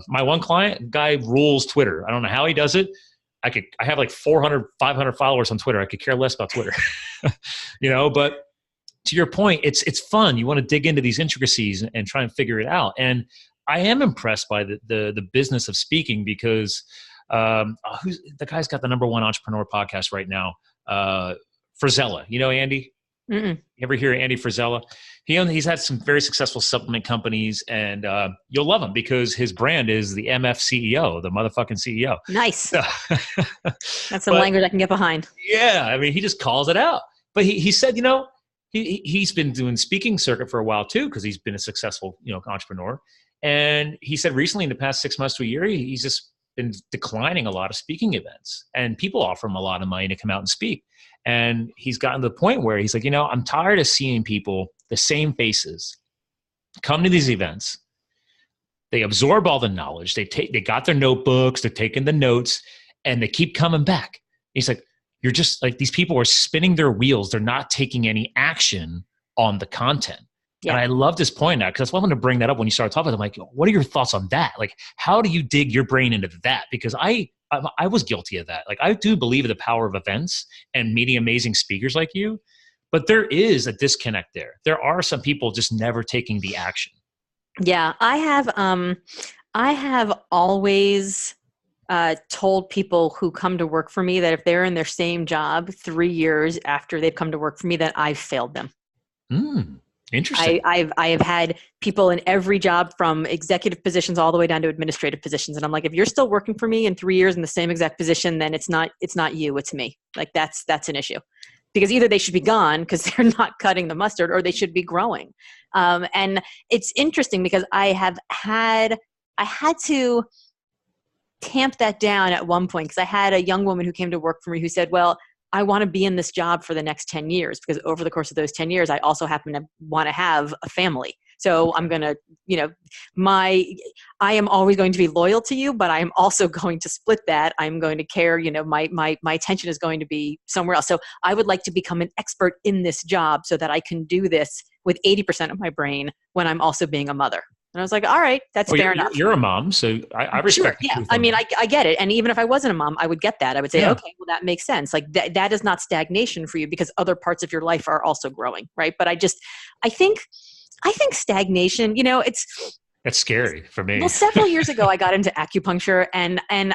My one client, guy rules Twitter. I don't know how he does it. I have like 400, 500 followers on Twitter. I could care less about Twitter, but to your point, it's fun. You want to dig into these intricacies and try and figure it out. And I am impressed by the business of speaking because who's the guy's got the #1 entrepreneur podcast right now, Frizella. You know Andy? Mm-mm. You ever hear Andy Frizella? He's had some very successful supplement companies, and you'll love him because his brand is the MF CEO, the motherfucking CEO. Nice. That's some But, language I can get behind. yeah, I mean, he just calls it out. But he said, he's been doing speaking circuit for a while too because he's been a successful entrepreneur. And he said recently, in the past 6 months to a year, he's just been declining a lot of speaking events, and people offer him a lot of money to come out and speak. And he's gotten to the point where he's like, I'm tired of seeing people, the same faces, come to these events. They absorb all the knowledge. They got their notebooks, they're taking the notes, and they keep coming back. He's like, you're just like, these people are spinning their wheels. They're not taking any action on the content. Yeah. And I love this point now because I wanted to bring that up when you started talking. I'm like, what are your thoughts on that? Like, how do you dig your brain into that? Because I was guilty of that. Like, I do believe in the power of events and meeting amazing speakers like you, but there is a disconnect there. There are some people just never taking the action. Yeah, I have always told people who come to work for me that if they're in their same job 3 years after they've come to work for me, that I've failed them. Interesting. I have had people in every job from executive positions all the way down to administrative positions. And I'm like, if you're still working for me in 3 years in the same exact position, then it's not you, it's me. Like that's an issue because either they should be gone because they're not cutting the mustard or they should be growing. And it's interesting because I had to tamp that down at one point because I had a young woman who came to work for me who said, well, I want to be in this job for the next 10 years because over the course of those 10 years, I also happen to want to have a family. So I'm going to, I am always going to be loyal to you, but I'm also going to split that. I'm going to care, my attention is going to be somewhere else. So I would like to become an expert in this job so that I can do this with 80% of my brain when I'm also being a mother. And I was like, all right, that's fair enough. You're a mom, so I respect sure, yeah. I mean, I get it. And even if I wasn't a mom, I would get that. I would say, okay, well, that makes sense. Like that is not stagnation for you because other parts of your life are also growing, right? But I think stagnation, that's scary for me. Well, several years ago, I got into acupuncture, and I'm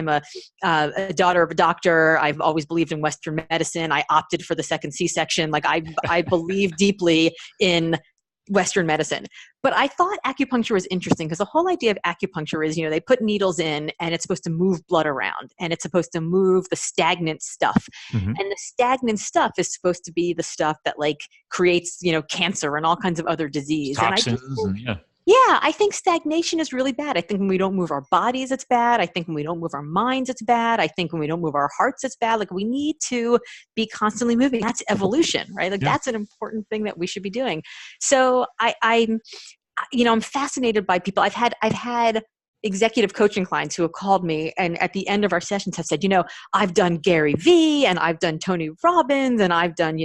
a daughter of a doctor. I've always believed in Western medicine. I opted for the second C-section. Like I believe deeply in Western medicine. But I thought acupuncture was interesting because the whole idea of acupuncture is, they put needles in and it's supposed to move blood around and it's supposed to move the stagnant stuff. Mm-hmm. And the stagnant stuff is supposed to be the stuff that creates, cancer and all kinds of other disease. Toxins, Yeah, I think stagnation is really bad. I think when we don't move our bodies, it's bad. I think when we don't move our minds, it's bad. I think when we don't move our hearts, it's bad. Like we need to be constantly moving. That's evolution, right? That's an important thing that we should be doing. So I'm fascinated by people. I've had executive coaching clients who have called me and at the end of our sessions have said, I've done Gary Vee and I've done Tony Robbins and I've done,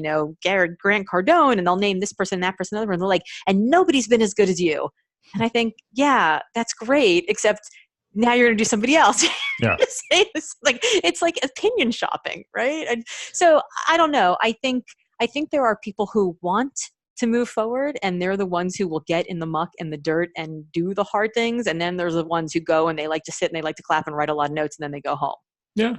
Grant Cardone, and they'll name this person, that person, another, and they're like, and nobody's been as good as you. And I think, yeah, that's great, except now you're going to do somebody else. Yeah. It's like opinion shopping, right? And so I don't know. I think there are people who want to move forward and they're the ones who will get in the muck and the dirt and do the hard things. And then there's the ones who go and they like to sit and they like to clap and write a lot of notes and then they go home. Yeah,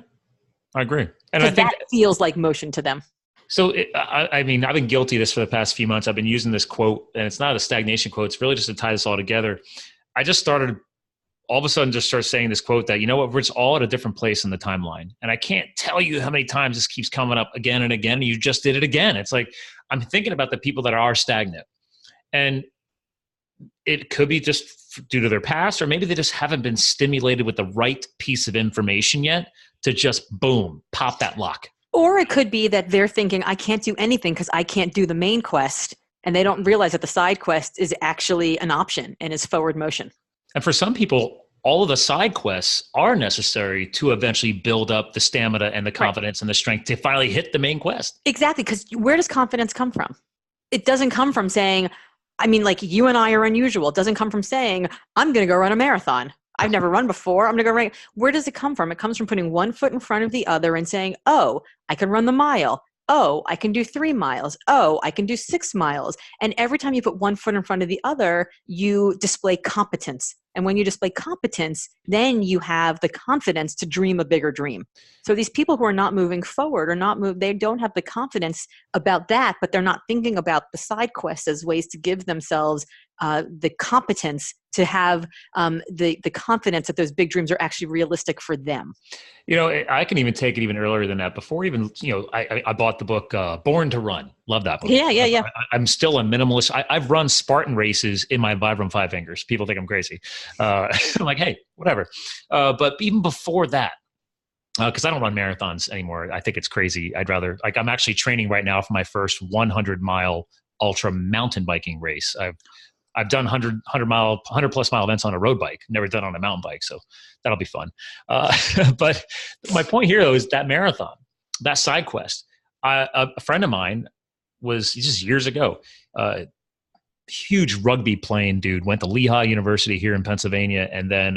I agree. And I think that feels like motion to them. So, I've been guilty of this for the past few months. I've been using this quote, and it's not a stagnation quote. It's really just to tie this all together. I just started, all of a sudden, just start saying this quote that, we're just all at a different place in the timeline. And I can't tell you how many times this keeps coming up again and again. And you just did it again. It's like, I'm thinking about the people that are stagnant. And it could be just due to their past, or maybe they just haven't been stimulated with the right piece of information yet to just, boom, pop that lock. Or it could be that they're thinking, I can't do anything because I can't do the main quest. And they don't realize that the side quest is actually an option and is forward motion. And for some people, all of the side quests are necessary to eventually build up the stamina and the confidence and the strength to finally hit the main quest. Exactly. Because where does confidence come from? It doesn't come from saying, you and I are unusual. It doesn't come from saying, I'm going to go run a marathon. I've never run before. I'm going to go run. Where does it come from? It comes from putting one foot in front of the other and saying, oh, I can run the mile. oh, I can do 3 miles. Oh, I can do 6 miles. And every time you put one foot in front of the other, you display competence. And when you display competence, then you have the confidence to dream a bigger dream. So these people who are not moving forward they don't have the confidence about that, but they're not thinking about the side quests as ways to give themselves the competence to have the confidence that those big dreams are actually realistic for them. I can even take it even earlier than that. Before even, I bought the book Born to Run. Love that book. Yeah. I'm still a minimalist. I've run Spartan races in my Vibram 5 fingers. People think I'm crazy. I'm like, hey, whatever. But even before that, because I don't run marathons anymore. I think it's crazy. I'm actually training right now for my first 100-mile ultra mountain biking race. I've done 100 plus mile events on a road bike, never done on a mountain bike. So that'll be fun. But my point here though is that marathon, that side quest. A friend of mine was just years ago, huge rugby playing dude, went to Lehigh University here in Pennsylvania. And then,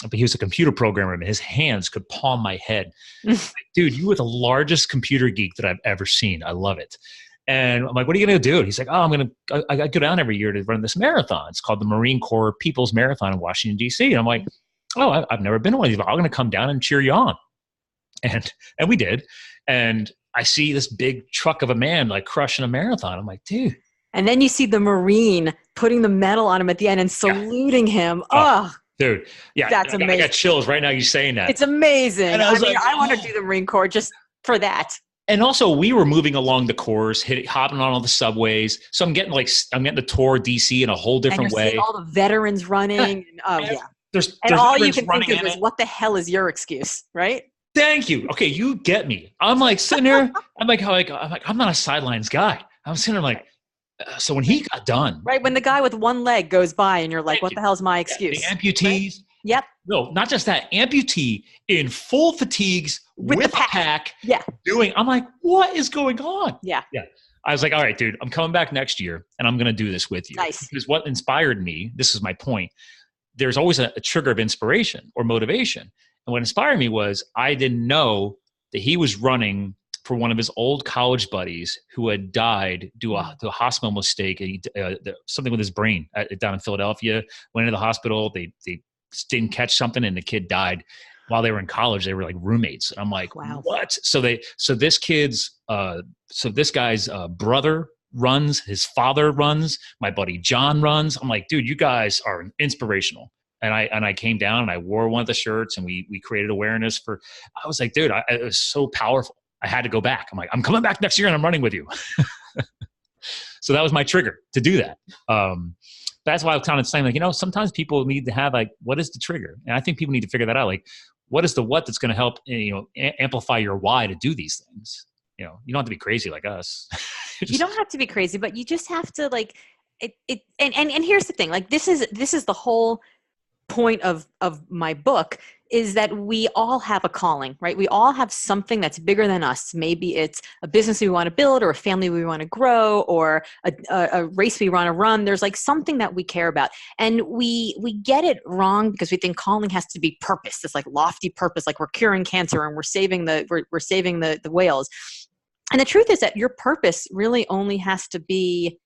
but he was a computer programmer and his hands could palm my head. Like, dude, you were the largest computer geek that I've ever seen. I love it. And I'm like, what are you going to do? And he's like, oh, I go down every year to run this marathon. It's called the Marine Corps People's Marathon in Washington, D.C. And I'm like, oh, I've never been to one of these, but I'm going to come down and cheer you on. And we did. And I see this big truck of a man like crushing a marathon. I'm like, dude. And then you see the Marine putting the medal on him at the end and saluting him. Oh, dude. Yeah. That's amazing. I got chills right now you saying that. It's amazing. And I want to do the Marine Corps just for that. And also, we were moving along the course, hopping on all the subways. So I'm getting the tour DC in a whole different way. Seeing all the veterans running. There's all you can think of is, what the hell is your excuse, right? Thank you. Okay, you get me. I'm like sitting there. I'm like, I'm not a sidelines guy. I'm sitting there like, so when he got done, right? When the guy with one leg goes by, and you're like, what the hell is my excuse? The amputees. Right? Yep. No, not just that. Amputee in full fatigues with a pack. Yeah. I'm like, what is going on? Yeah. Yeah. I was like, all right, dude, I'm coming back next year and I'm going to do this with you. Nice. Because what inspired me, this is my point, there's always a trigger of inspiration or motivation. And what inspired me was I didn't know that he was running for one of his old college buddies who had died due to a hospital mistake, something with his brain down in Philadelphia. Went into the hospital. They didn't catch something and the kid died while they were in college. They were like roommates. And I'm like, wow. What? So this guy's brother runs, his father runs, my buddy John runs. I'm like, dude, you guys are inspirational. And I came down and I wore one of the shirts and we created awareness for, I was like, dude, it was so powerful. I had to go back. I'm like, I'm coming back next year and I'm running with you. So that was my trigger to do that. That's why I was kind of saying, like, sometimes people need to have like, what is the trigger? And I think people need to figure that out. Like, what is the what that's going to help, amplify your why to do these things? You don't have to be crazy like us. You don't have to be crazy, but you just have to like it. And here's the thing, like this is the whole point of my book, is that we all have a calling, right? We all have something that's bigger than us. Maybe it's a business we want to build, or a family we want to grow, or a race we want to run. There's like something that we care about. And we get it wrong because we think calling has to be purpose, this like lofty purpose, like we're curing cancer and we're saving the whales. And the truth is that your purpose really only has to be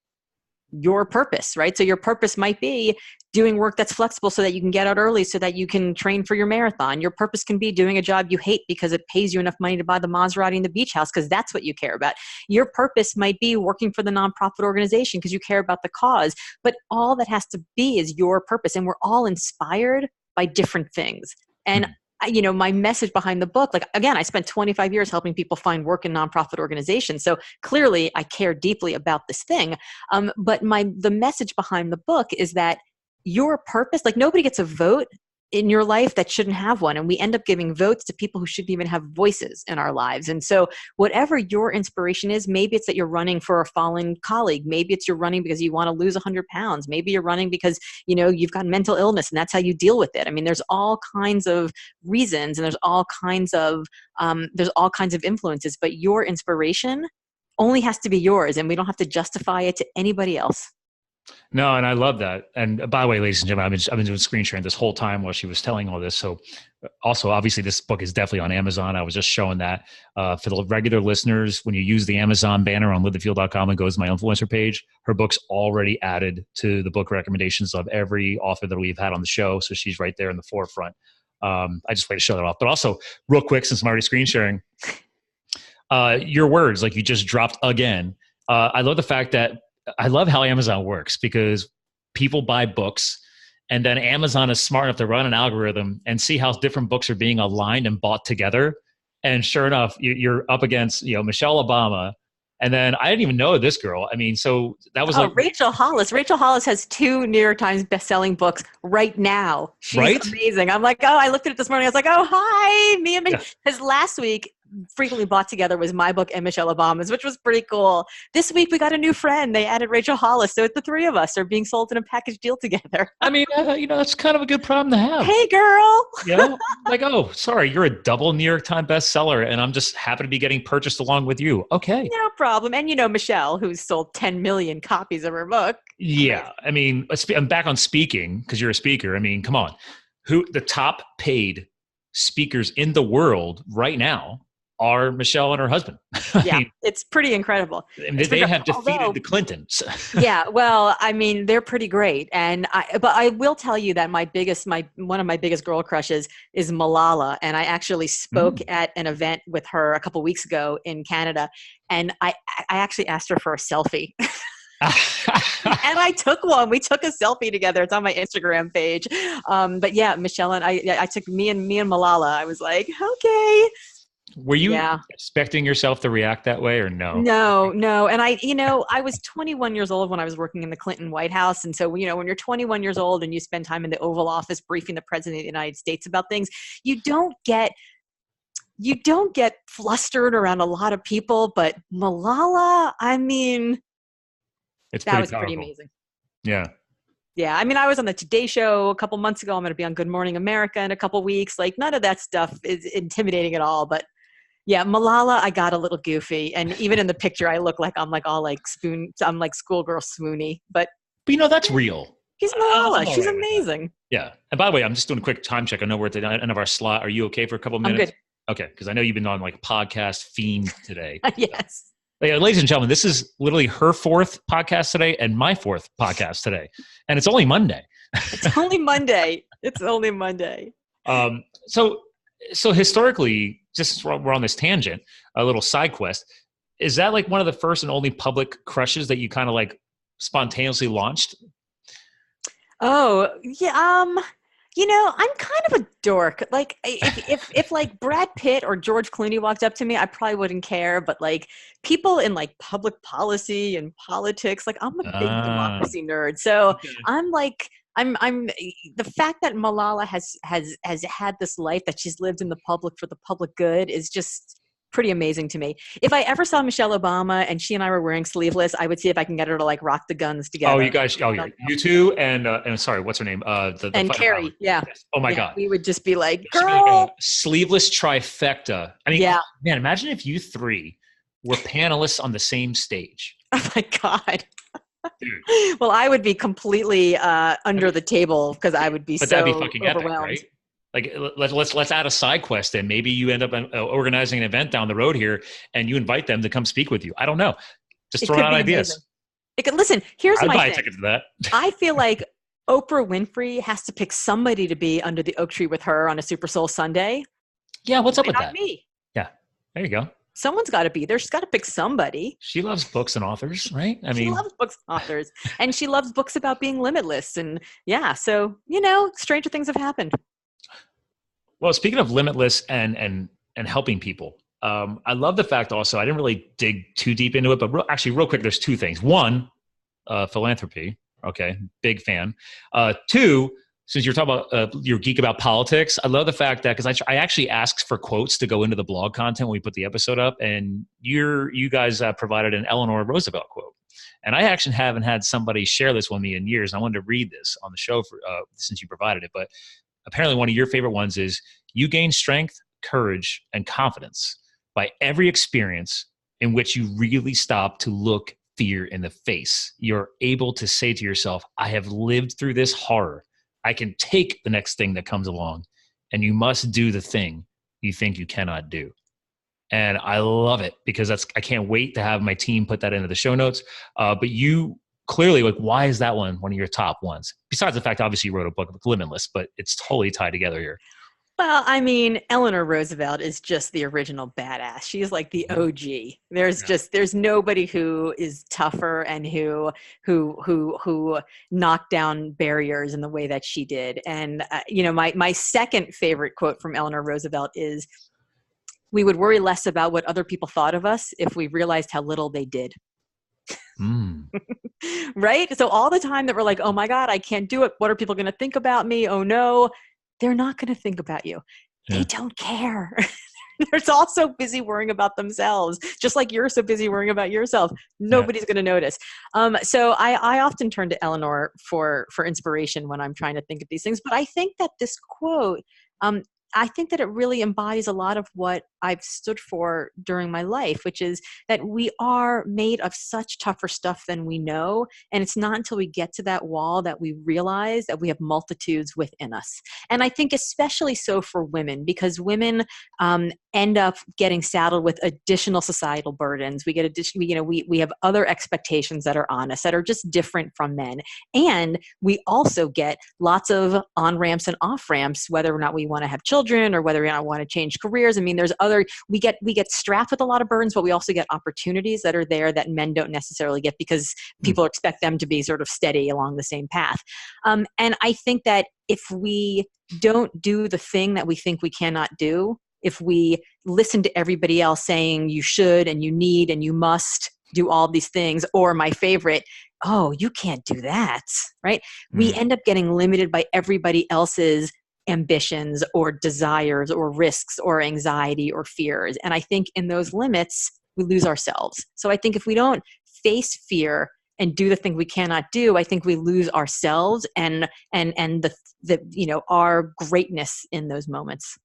your purpose, right? So your purpose might be doing work that's flexible so that you can get out early so that you can train for your marathon. Your purpose can be doing a job you hate because it pays you enough money to buy the Maserati and the beach house because that's what you care about. Your purpose might be working for the nonprofit organization because you care about the cause, but all that has to be is your purpose. And we're all inspired by different things. And my message behind the book, like, again, I spent 25 years helping people find work in nonprofit organizations. So clearly I care deeply about this thing. But the message behind the book is that your purpose, like nobody gets a vote in your life that shouldn't have one. And we end up giving votes to people who shouldn't even have voices in our lives. And so whatever your inspiration is, maybe it's that you're running for a fallen colleague. Maybe it's you're running because you want to lose 100 pounds. Maybe you're running because, you've got mental illness and that's how you deal with it. I mean, there's all kinds of reasons and there's all kinds of influences, but your inspiration only has to be yours and we don't have to justify it to anybody else. No, and I love that. And by the way, ladies and gentlemen, I've been doing screen sharing this whole time while she was telling all this. So also, obviously, this book is definitely on Amazon. I was just showing that for the regular listeners, when you use the Amazon banner on livethefuel.com and goes to my influencer page, her book's already added to the book recommendations of every author that we've had on the show. So she's right there in the forefront. I just wanted to show that off. But also, real quick, since I'm already screen sharing, your words, like you just dropped again. I love the fact that I love how Amazon works, because people buy books and then Amazon is smart enough to run an algorithm and see how different books are being aligned and bought together. And sure enough, you're up against, Michele Obama. And then I didn't even know this girl. I mean, so that was like Rachel Hollis. Rachel Hollis has 2 New York Times best-selling books right now. She's amazing. I'm like, I looked at it this morning. I was like, hi, me and Michelle. Because last week, frequently bought together was my book and Michele Obama's, which was pretty cool. This week we got a new friend. They added Rachel Hollis, so the 3 of us are being sold in a package deal together. I mean, that's kind of a good problem to have. Hey, girl. Like, oh, sorry, you're a double New York Times bestseller, and I'm just happy to be getting purchased along with you. Okay, no problem. And Michelle, who's sold 10 million copies of her book. Yeah, I mean, I'm back on speaking because you're a speaker. I mean, come on, who the top paid speakers in the world right now are Michelle and her husband. It's pretty incredible. They have defeated the Clintons. Yeah, well, I mean, they're pretty great. But I will tell you that one of my biggest girl crushes is Malala. And I actually spoke at an event with her a couple weeks ago in Canada. And I actually asked her for a selfie. And I took one. We took a selfie together. It's on my Instagram page. But yeah, Michelle and I took me and Malala. I was like, okay. Were you expecting yourself to react that way or no? No. And I was 21 years old when I was working in the Clinton White House. And so, when you're 21 years old and you spend time in the Oval Office briefing the President of the United States about things, you don't get flustered around a lot of people. But Malala, I mean, that was pretty amazing. Yeah. Yeah, I mean, I was on the Today Show a couple months ago. I'm going to be on Good Morning America in a couple weeks. Like, none of that stuff is intimidating at all. But yeah, Malala, I got a little goofy, and even in the picture, I look like I'm like I'm like schoolgirl swoony. But that's real. She's Malala. She's amazing. Yeah. And by the way, I'm just doing a quick time check. I know we're at the end of our slot. Are you okay for a couple of minutes? I'm good. Okay, because I know you've been on like podcast fiend today. Yes. Ladies and gentlemen, this is literally her 4th podcast today and my 4th podcast today. And it's only Monday. It's only Monday. It's only Monday. So historically, just we're on this tangent, a little side quest. Is that like one of the first and only public crushes that you kind of like spontaneously launched? Oh, yeah. I'm kind of a dork. Like if like Brad Pitt or George Clooney walked up to me, I probably wouldn't care. But like people in like public policy and politics, like I'm a big democracy nerd. So I'm like, I'm the fact that Malala has had this life that she's lived in the public for the public good is just pretty amazing to me. If I ever saw Michele Obama and she and I were wearing sleeveless, I would see if I can get her to like rock the guns together. Oh, you guys! Oh, yeah. You two and sorry, what's her name? And Carrie. Yeah. Yes. Oh my God. We would just be like, girl, be like a sleeveless trifecta. I mean, man, imagine if you 3 were panelists on the same stage. Oh my God. Dude. Well, I would be completely under the table because I would be that'd be fucking overwhelmed. Epic, right? Like let's add a side quest and maybe you end up organizing an event down the road here and you invite them to come speak with you. I don't know. Just throwing out ideas. Listen, here's my thing. I'd buy a ticket to that. I feel like Oprah Winfrey has to pick somebody to be under the oak tree with her on a Super Soul Sunday. Yeah, what's up with that? Me. Yeah, there you go. Someone's got to be there. She's got to pick somebody. She loves books and authors, right? I mean, she loves books and authors, and she loves books about being limitless. And yeah, so stranger things have happened. Well, speaking of limitless and helping people, I love the fact also, I didn't really dig too deep into it, but real quick, there's 2 things. 1, philanthropy. Okay. Big fan. 2, since you're talking about your geek about politics, I love the fact that, because I actually asked for quotes to go into the blog content when we put the episode up, and you guys provided an Eleanor Roosevelt quote. And I actually haven't had somebody share this with me in years. And I wanted to read this on the show since you provided it. But apparently one of your favorite ones is, you gain strength, courage, and confidence by every experience in which you really stop to look, fear in the face. You're able to say to yourself, I have lived through this horror. I can take the next thing that comes along, and you must do the thing you think you cannot do. And I love it because I can't wait to have my team put that into the show notes. But you clearly, like, why is that one of your top ones? Besides the fact, obviously, you wrote a book with Limitless, but it's totally tied together here. Well, I mean, Eleanor Roosevelt is just the original badass. She's like the OG. There's nobody who is tougher and who knocked down barriers in the way that she did. And my second favorite quote from Eleanor Roosevelt is, "We would worry less about what other people thought of us if we realized how little they did." Right? So all the time that we're like, oh my God, I can't do it. What are people going to think about me? Oh no. They're not going to think about you. Yeah. They don't care. They're all so busy worrying about themselves, just like you're so busy worrying about yourself. Nobody's going to notice. So I often turn to Eleanor for inspiration when I'm trying to think of these things. But I think that this quote, I think that it really embodies a lot of what I've stood for during my life, which is that we are made of such tougher stuff than we know. And it's not until we get to that wall that we realize that we have multitudes within us. And I think especially so for women, because women end up getting saddled with additional societal burdens. We get we have other expectations that are on us that are just different from men. And we also get lots of on-ramps and off-ramps, whether or not we want to have children or whether or not we want to change careers. I mean, there's we get strapped with a lot of burdens, but we also get opportunities that are there that men don't necessarily get because people expect them to be sort of steady along the same path. And I think that if we don't do the thing that we think we cannot do, if we listen to everybody else saying you should and you need and you must do all these things, or my favorite, oh, you can't do that, right? We end up getting limited by everybody else's ambitions or desires or risks or anxiety or fears. And I think in those limits, we lose ourselves. So I think if we don't face fear and do the thing we cannot do, I think we lose ourselves and our greatness in those moments.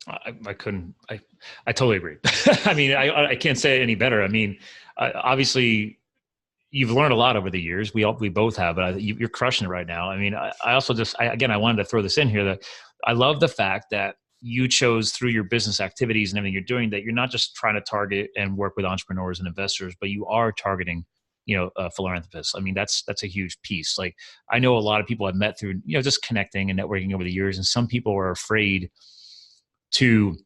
I totally agree. I mean, I can't say it any better. I mean, obviously you've learned a lot over the years. We both have, but you're crushing it right now. I mean, I also I wanted to throw this in here that I love the fact that you chose through your business activities and everything you're doing that you're not just trying to target and work with entrepreneurs and investors, but you are targeting, philanthropists. I mean, that's a huge piece. Like I know a lot of people I've met through, just connecting and networking over the years, and some people are afraid to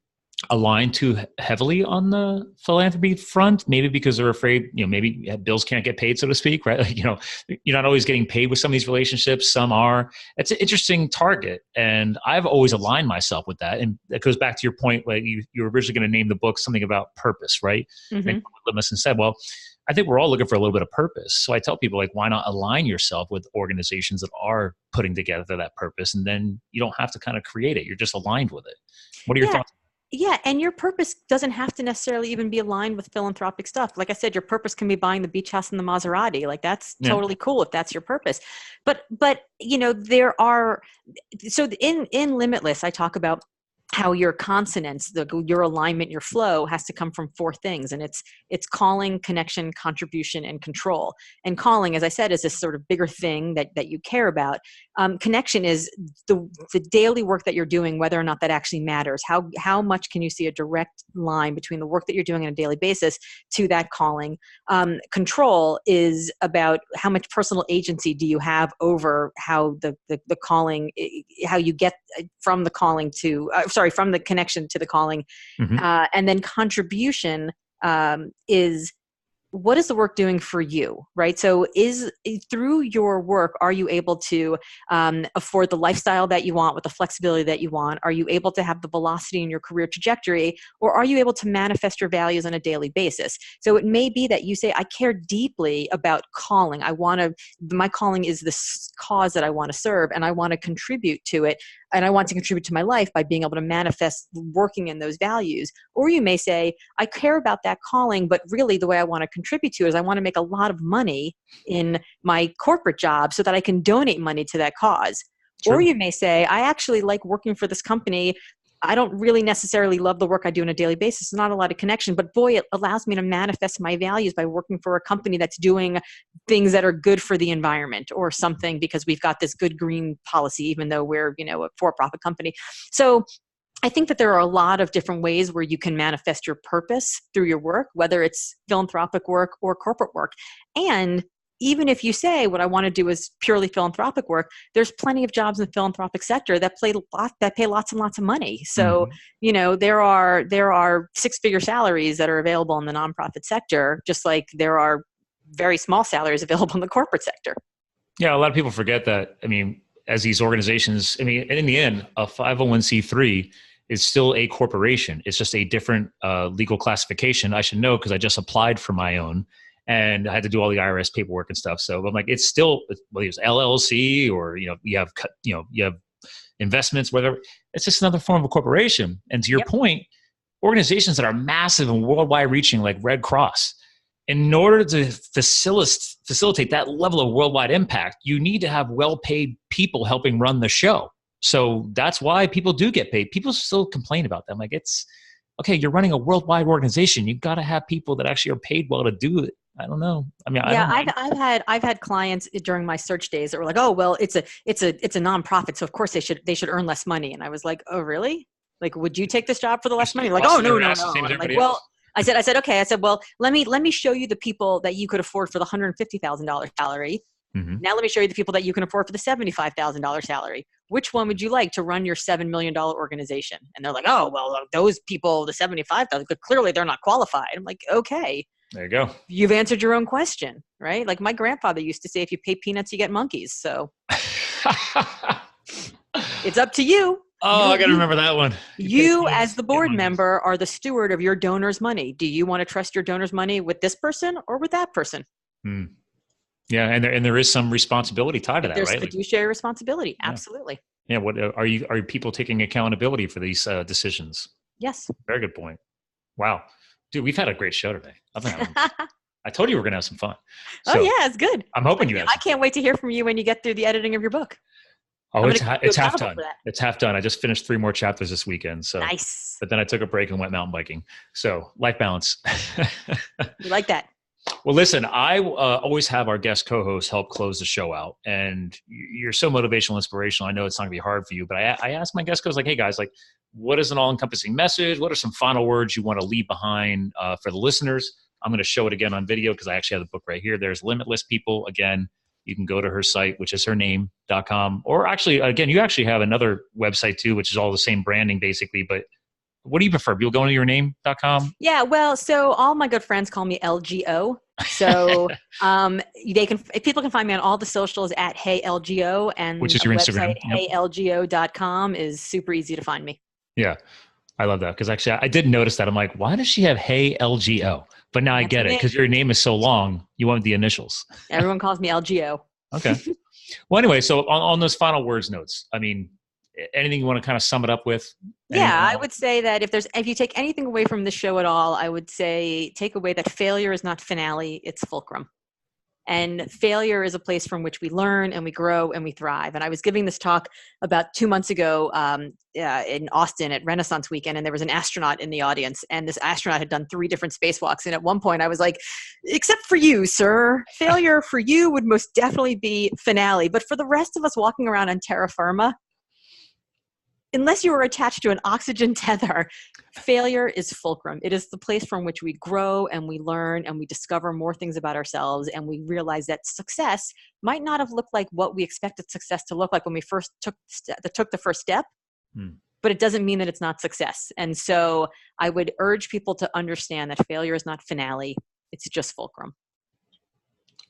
align too heavily on the philanthropy front, maybe because they're afraid, maybe bills can't get paid, so to speak, right? Like, you're not always getting paid with some of these relationships. Some are. It's an interesting target. And I've always aligned myself with that. And that goes back to your point, like you were originally going to name the book something about purpose, right? Mm-hmm. And Limitless said, well, I think we're all looking for a little bit of purpose. So I tell people, like, why not align yourself with organizations that are putting together that purpose? And then you don't have to kind of create it. You're just aligned with it. What are your thoughts? Yeah. And your purpose doesn't have to necessarily even be aligned with philanthropic stuff. Like I said, your purpose can be buying the beach house and the Maserati. Like that's totally cool if that's your purpose. But there are, so in Limitless, I talk about how your consonants, your alignment, your flow has to come from four things. And it's calling, connection, contribution, and control. And calling, as I said, is this sort of bigger thing that you care about. Connection is the daily work that you're doing, whether or not that actually matters. How much can you see a direct line between the work that you're doing on a daily basis to that calling? Control is about how much personal agency do you have over how the calling, how you get from the calling to, from the connection to the calling. Mm-hmm. And then contribution is, what is the work doing for you, right? So through your work, are you able to afford the lifestyle that you want with the flexibility that you want? Are you able to have the velocity in your career trajectory? Or are you able to manifest your values on a daily basis? So it may be that you say, I care deeply about calling. My calling is this cause that I want to serve, and I want to contribute to it. And I want to contribute to my life by being able to manifest working in those values. Or you may say, I care about that calling, but really the way I want to contribute to it is I want to make a lot of money in my corporate job so that I can donate money to that cause. Sure. Or you may say, I actually like working for this company. I don't really necessarily love the work I do on a daily basis. Not a lot of connection, but boy, it allows me to manifest my values by working for a company that's doing things that are good for the environment or something, because we've got this good green policy, even though we're, a for-profit company. So I think that there are a lot of different ways where you can manifest your purpose through your work, whether it's philanthropic work or corporate work. And even if you say what I want to do is purely philanthropic work, there's plenty of jobs in the philanthropic sector that pay lots and lots of money. So, there are six-figure salaries that are available in the nonprofit sector, just like there are very small salaries available in the corporate sector. Yeah, a lot of people forget that. I mean, as these organizations, in the end, a 501c3 is still a corporation. It's just a different legal classification. I should know because I just applied for my own. And I had to do all the IRS paperwork and stuff. So I'm like, it's still, whether it's LLC or, you have investments, whatever, it's just another form of a corporation. And to your point, organizations that are massive and worldwide reaching, like Red Cross, in order to facilitate that level of worldwide impact, you need to have well-paid people helping run the show. So that's why people do get paid. People still complain about them. Like, it's okay, you're running a worldwide organization. You've got to have people that actually are paid well to do it. I don't know. I've had clients during my search days that were like, oh, well, it's a nonprofit, so of course they should earn less money. And I was like, oh, really? Like, would you take this job for the less money? Like, oh, no. I'm like, well, I said, okay. I said, well, let me show you the people that you could afford for the $150,000 salary. Mm-hmm. Now let me show you the people that you can afford for the $75,000 salary. Which one would you like to run your $7 million organization? And they're like, oh, well, those people, the $75,000, clearly they're not qualified. I'm like, okay. There you go. You've answered your own question, right? Like my grandfather used to say, if you pay peanuts, you get monkeys. So it's up to you. Oh, I got to remember that one. You as the board member are the steward of your donor's money. Do you want to trust your donor's money with this person or with that person? Yeah. And there is some responsibility tied to that, There's right? There's fiduciary responsibility. Absolutely. Yeah. What are people taking accountability for these decisions? Yes. Very good point. Wow. Dude, we've had a great show today. I told you we're going to have some fun. So yeah, it's good. I'm hoping you have. I can't wait to hear from you when you get through the editing of your book. Oh, it's half done. It's half done. I just finished 3 more chapters this weekend. So nice. But then I took a break and went mountain biking. So life balance. You like that? Well, listen, I always have our guest co-hosts help close the show out. And you're so motivational, inspirational. I know it's not going to be hard for you, but I ask my guest co-hosts, like, hey guys, like, what is an all-encompassing message? What are some final words you want to leave behind for the listeners? I'm going to show it again on video because I actually have the book right here. There's Limitless, people. Again, you can go to her site, which is hername.com. Or actually, again, you actually have another website too, which is all the same branding basically. But what do you prefer? People going to your name.com? Yeah, well, so all my good friends call me LGO. So people can find me on all the socials at HeyLGO, and which is your Instagram. HeyLGO.com is super easy to find me. Yeah, I love that because actually I did notice that. I'm like, why does she have Hey LGO? But now I get it because your name is so long. You want the initials. Everyone calls me LGO. Okay. Well, anyway, so on those final words notes, I mean, anything you want to kind of sum it up with? Yeah, I would say that if you take anything away from the show at all, I would say take away that failure is not finale, it's fulcrum. And failure is a place from which we learn and we grow and we thrive. And I was giving this talk about 2 months ago in Austin at Renaissance Weekend, and there was an astronaut in the audience. And this astronaut had done 3 different spacewalks. And at one point I was like, except for you, sir, failure for you would most definitely be finale. But for the rest of us walking around on terra firma, unless you are attached to an oxygen tether, failure is fulcrum. It is the place from which we grow and we learn and we discover more things about ourselves, and we realize that success might not have looked like what we expected success to look like when we first took the first step, but it doesn't mean that it's not success. And so I would urge people to understand that failure is not finale. It's just fulcrum.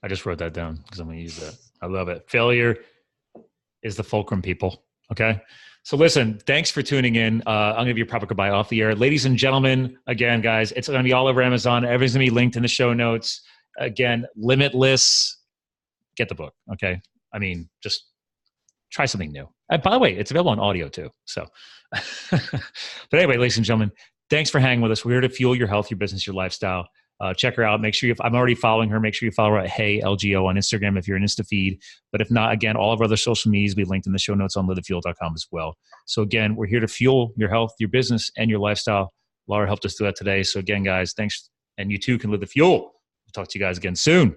I just wrote that down because I'm going to use that. I love it. Failure is the fulcrum, people. Okay. So listen, thanks for tuning in. I'm going to give you a proper goodbye off the air. Ladies and gentlemen, again, guys, it's going to be all over Amazon. Everything's going to be linked in the show notes. Again, Limitless. Get the book, okay? I mean, just try something new. And by the way, it's available on audio too. So, but anyway, ladies and gentlemen, thanks for hanging with us. We're here to fuel your health, your business, your lifestyle. Check her out. Make sure I'm already following her. Make sure you follow her at Hey LGO on Instagram if you're an Insta feed. But if not, again, all of our other social medias will be linked in the show notes on livethefuel.com as well. So again, we're here to fuel your health, your business, and your lifestyle. Laura helped us do that today. So again, guys, thanks. And you too can live the fuel. We'll talk to you guys again soon.